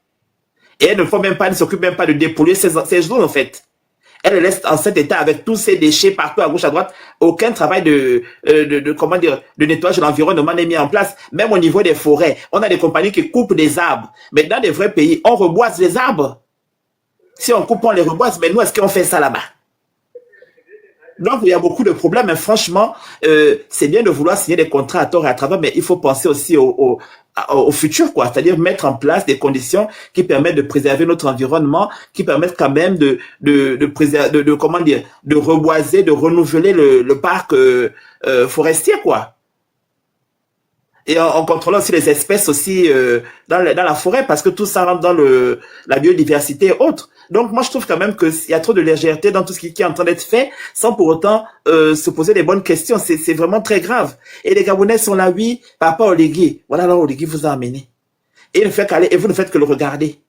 Et elles ne s'occupent même pas de dépolluer ces zones, en fait. Elle reste en cet état avec tous ces déchets partout à gauche, à droite. Aucun travail de nettoyage de l'environnement n'est mis en place. Même au niveau des forêts, on a des compagnies qui coupent des arbres. Mais dans des vrais pays, on reboise les arbres. Si on coupe, on les reboise. Mais nous, est-ce qu'on fait ça là-bas? Donc, il y a beaucoup de problèmes, mais franchement, c'est bien de vouloir signer des contrats à tort et à travers, mais il faut penser aussi au futur, quoi. C'est-à-dire mettre en place des conditions qui permettent de préserver notre environnement, qui permettent quand même de reboiser, de renouveler le parc forestier, quoi. Et en contrôlant aussi les espèces aussi dans la forêt, parce que tout ça rentre dans la biodiversité et autres. Donc moi je trouve quand même qu'il y a trop de légèreté dans tout ce qui est en train d'être fait, sans pour autant se poser les bonnes questions. C'est vraiment très grave. Et les Gabonais sont là, oui, par rapport au Oligui. Voilà là où Oligui vous a amené. Et il ne fait qu'aller, et vous ne faites que le regarder.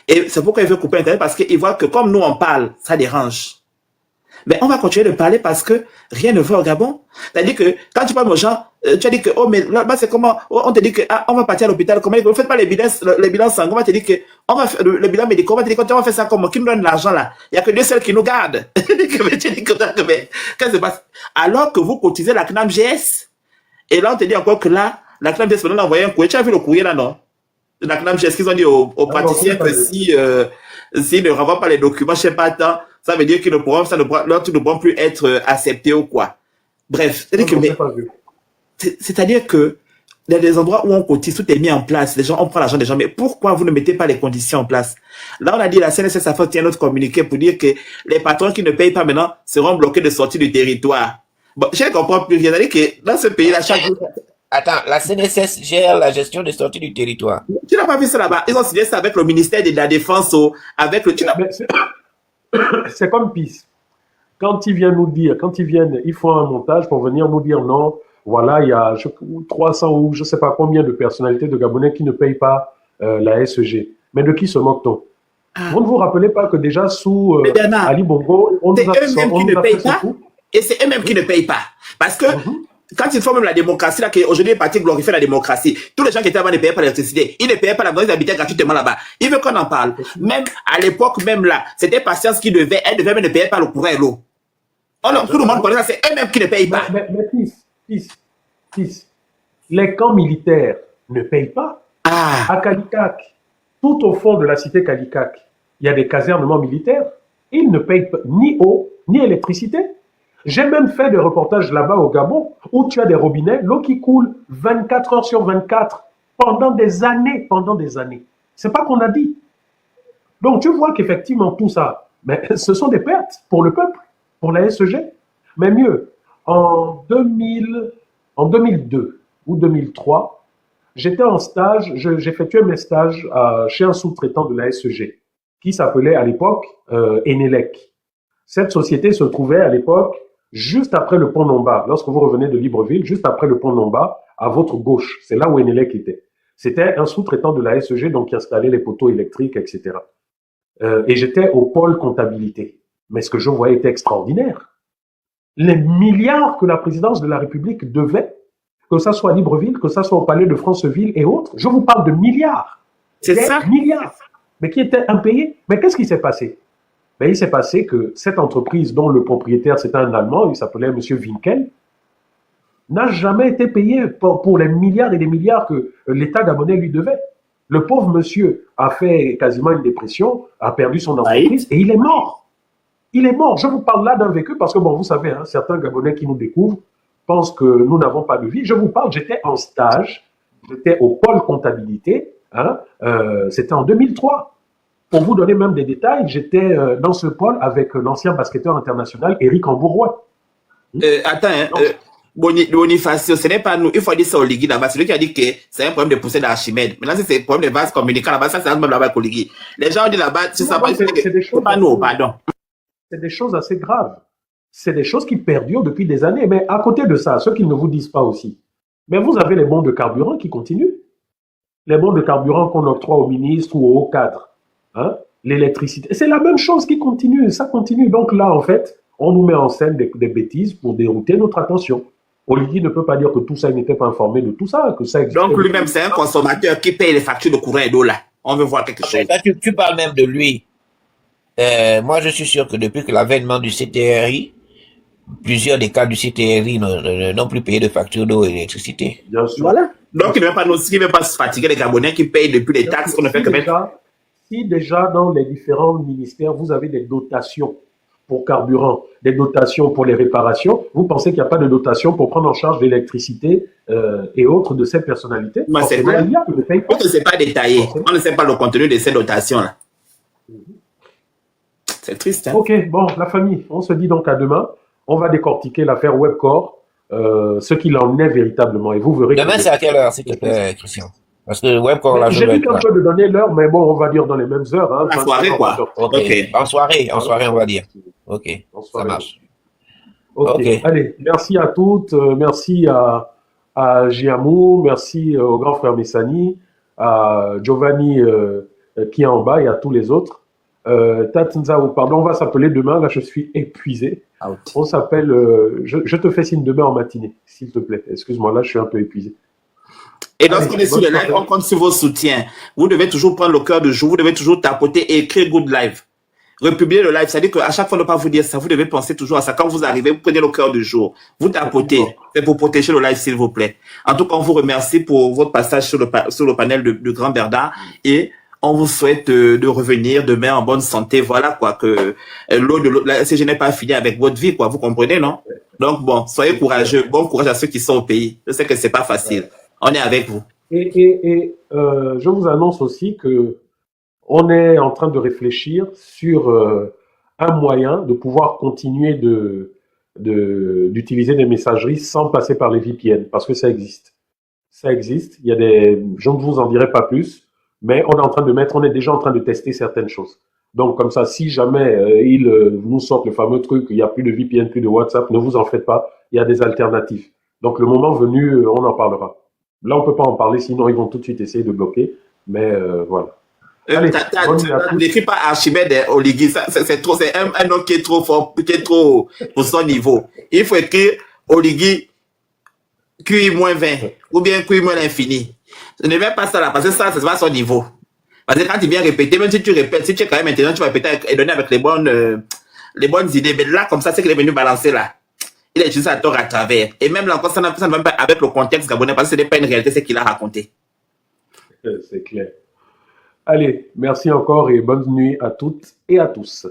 Et c'est pourquoi il veut couper Internet, parce qu'il voit que comme nous on parle, ça dérange. Mais on va continuer de parler parce que rien ne va au Gabon. C'est-à-dire que quand tu parles aux gens, tu as dit que, oh, mais là, c'est comment, on te dit que, on va partir à l'hôpital, comment, vous ne faites pas les bilans sanguins, on va te dire que, on va faire le bilan médical, on va te dire, on va faire ça comment, qui nous donne l'argent là? Il n'y a que Dieu seul qui nous garde. Qu'est-ce qui se passe? Alors que vous cotisez la CNAMGS. Et là, on te dit encore que là, la CNAMGS, maintenant, on a envoyé un courrier. Tu as vu le courrier là, non? La CNAMGS, qu'ils ont dit aux praticiens que s'ils ne renvoient pas les documents, je sais pas tant, ça veut dire qu'ils ne pourront, leur truc ne pourront plus être acceptés ou quoi. Bref, c'est-à-dire que il y a des endroits où on cotise, tout est mis en place, les gens, on prend l'argent des gens, mais pourquoi vous ne mettez pas les conditions en place? Là, on a dit, la CNSS a fait un autre communiqué pour dire que les patrons qui ne payent pas maintenant seront bloqués de sortie du territoire. Bon, je ne comprends plus rien. C'est-à-dire que dans ce pays-là, chaque jour... Attends, la CNSS gère la gestion des sorties du territoire. Tu n'as pas vu ça là-bas? Ils ont signé ça avec le ministère de la Défense, avec le... C'est comme PIS. Quand ils viennent nous dire, ils font un montage pour venir nous dire non, voilà, il y a 300 ou je ne sais pas combien de personnalités de Gabonais qui ne payent pas la SEG. Mais de qui se moque-t-on? Vous ne vous rappelez pas que déjà sous Ali Bongo, on nous a fait eux-mêmes qui ne payent pas. Et c'est eux-mêmes qui ne payent pas. Parce que quand ils font même la démocratie, là, aujourd'hui, les partis glorifient la démocratie. Tous les gens qui étaient avant ne payaient pas l'électricité. Ils ne payaient pas la maison, ils habitaient gratuitement là-bas. Ils veulent qu'on en parle. Même à l'époque, même là, c'était Patience qui elle devait même ne payer pas le courant et l'eau. Oh non, tout le monde connaît ça, c'est eux-mêmes qui ne payent pas. Mais fils, les camps militaires ne payent pas. À Kalikak, tout au fond de la cité Kalikak, il y a des casernements militaires. Ils ne payent ni eau, ni électricité. J'ai même fait des reportages là-bas au Gabon, où tu as des robinets, l'eau qui coule 24 heures sur 24, pendant des années. C'est pas qu'on a dit. Donc tu vois qu'effectivement tout ça, mais ce sont des pertes pour le peuple, pour la SEG. Mais mieux, en 2002 ou 2003, j'étais en stage, j'effectuais mes stages chez un sous-traitant de la SEG, qui s'appelait à l'époque Enelec. Cette société se trouvait à l'époque juste après le pont Nomba. Lorsque vous revenez de Libreville, juste après le pont Nomba, à votre gauche, c'est là où Enelec était. C'était un sous-traitant de la SEG, donc qui installait les poteaux électriques, etc. Et j'étais au pôle comptabilité. Mais ce que je voyais était extraordinaire. Les milliards que la présidence de la République devait, que ça soit à Libreville, que ça soit au palais de Franceville et autres, je vous parle de milliards. C'est ça? Milliards. Mais qui étaient impayés. Mais qu'est-ce qui s'est passé? Ben, il s'est passé que cette entreprise dont le propriétaire, c'était un Allemand, il s'appelait M. Winkel, n'a jamais été payé pour les milliards et les milliards que l'État gabonais lui devait. Le pauvre monsieur a fait quasiment une dépression, a perdu son entreprise et il est mort. Il est mort. Je vous parle là d'un vécu parce que, bon, vous savez, hein, certains Gabonais qui nous découvrent pensent que nous n'avons pas de vie. Je vous parle, j'étais en stage, j'étais au pôle comptabilité, hein, c'était en 2003. Pour vous donner même des détails, j'étais dans ce pôle avec l'ancien basketteur international Eric Ambourois. Attends, Bonifacio, ce n'est pas nous. Il faut dire ça au Ligui là-bas. C'est lui qui a dit que c'est un problème de poussée d'Archimède. Maintenant, c'est un problème de vase communicant là-bas. Ça, c'est un problème là-bas avec Ligui. Les gens disent là-bas, tu sais pas, c'est des choses. Pas nous, pardon. C'est des choses assez graves. C'est des choses qui perdurent depuis des années. Mais à côté de ça, ceux qui ne vous disent pas aussi, mais vous avez les bons de carburant qui continuent. Les bons de carburant qu'on octroie aux ministres ou aux hauts cadres. Hein? L'électricité. C'est la même chose qui continue. Ça continue. Donc là, en fait, on nous met en scène des bêtises pour dérouter notre attention. Olivier ne peut pas dire que tout ça, il n'était pas informé de tout ça, que ça existait. Donc lui-même, c'est un consommateur qui paye les factures de courant et d'eau là. On veut voir quelque chose. Tu parles même de lui. Moi, je suis sûr que depuis que l'avènement du CTRI, plusieurs des cas du CTRI n'ont plus payé de factures d'eau et d'électricité. Bien sûr. Voilà. Donc il ne veut pas se fatiguer les Gabonais qui payent depuis les taxes qu'on ne fait que mettre. Si déjà dans les différents ministères, vous avez des dotations pour carburant, des dotations pour les réparations, vous pensez qu'il n'y a pas de dotation pour prendre en charge l'électricité et autres de ces personnalités? Moi, c'est vrai. On ne sait pas détailler. On ne sait pas le contenu de ces dotations-là. C'est triste. Hein? Ok, bon, la famille, on se dit donc à demain. On va décortiquer l'affaire Webcor, ce qu'il en est véritablement. Et vous verrez. Demain, c'est à quelle heure, s'il te plaît, Christian? Parce que Webcor, là, j'ai dit un peu de donner l'heure, mais bon, on va dire dans les mêmes heures. Hein, en soirée, quoi. Okay. En soirée, on va dire. Ok, ça marche. Okay. Allez, merci à toutes, merci à Giamou, merci au grand frère Messani, à Giovanni qui est en bas et à tous les autres. Tatinzao, pardon, on va s'appeler demain, là je suis épuisé. On s'appelle, je te fais signe demain en matinée, s'il te plaît. Excuse-moi, là je suis un peu épuisé. Et lorsqu'on est sur le live, on compte sur vos soutiens. Vous devez toujours prendre le cœur de jour, vous devez toujours tapoter et écrire good live. Republier le live, c'est-à-dire qu'à chaque fois, ne pas vous dire ça, vous devez penser toujours à ça. Quand vous arrivez, vous prenez le cœur du jour, vous tapotez, c'est pour protéger le live, s'il vous plaît. En tout cas, on vous remercie pour votre passage sur le panel de Grand Bernard et on vous souhaite de revenir demain en bonne santé. Voilà, quoi, que la SG n'est pas fini avec votre vie, quoi, vous comprenez, non? Donc, bon, soyez courageux, bon courage à ceux qui sont au pays. Je sais que c'est pas facile. On est avec vous. Et je vous annonce aussi que on est en train de réfléchir sur un moyen de pouvoir continuer d'utiliser des messageries sans passer par les VPN, parce que ça existe. Ça existe. Il y a je ne vous en dirai pas plus, mais on est déjà en train de tester certaines choses. Donc comme ça, si jamais ils nous sortent le fameux truc, il n'y a plus de VPN, plus de WhatsApp, ne vous en faites pas. Il y a des alternatives. Donc le moment venu, on en parlera. Là, on peut pas en parler, sinon ils vont tout de suite essayer de bloquer. Mais voilà. N'écris pas Archimède Oligui, c'est trop, c'est un nom qui est trop fort, qui est trop pour son niveau. Il faut écrire Oligui QI-20 ou bien QI-l'infini. Ne mets pas ça là, parce que ça, c'est pas son niveau. Parce que quand tu viens répéter, même si tu répètes, si tu es quand même intelligent, tu vas répéter et donner avec les bonnes les bonnes idées. Mais là, comme ça, c'est qu'il est venu balancer là. Il a utilisé à tort à travers. Et même là encore, ça ne va même pas avec le contexte gabonais, parce que ce n'est pas une réalité, c'est qu'il a raconté. C'est clair. Allez, merci encore et bonne nuit à toutes et à tous.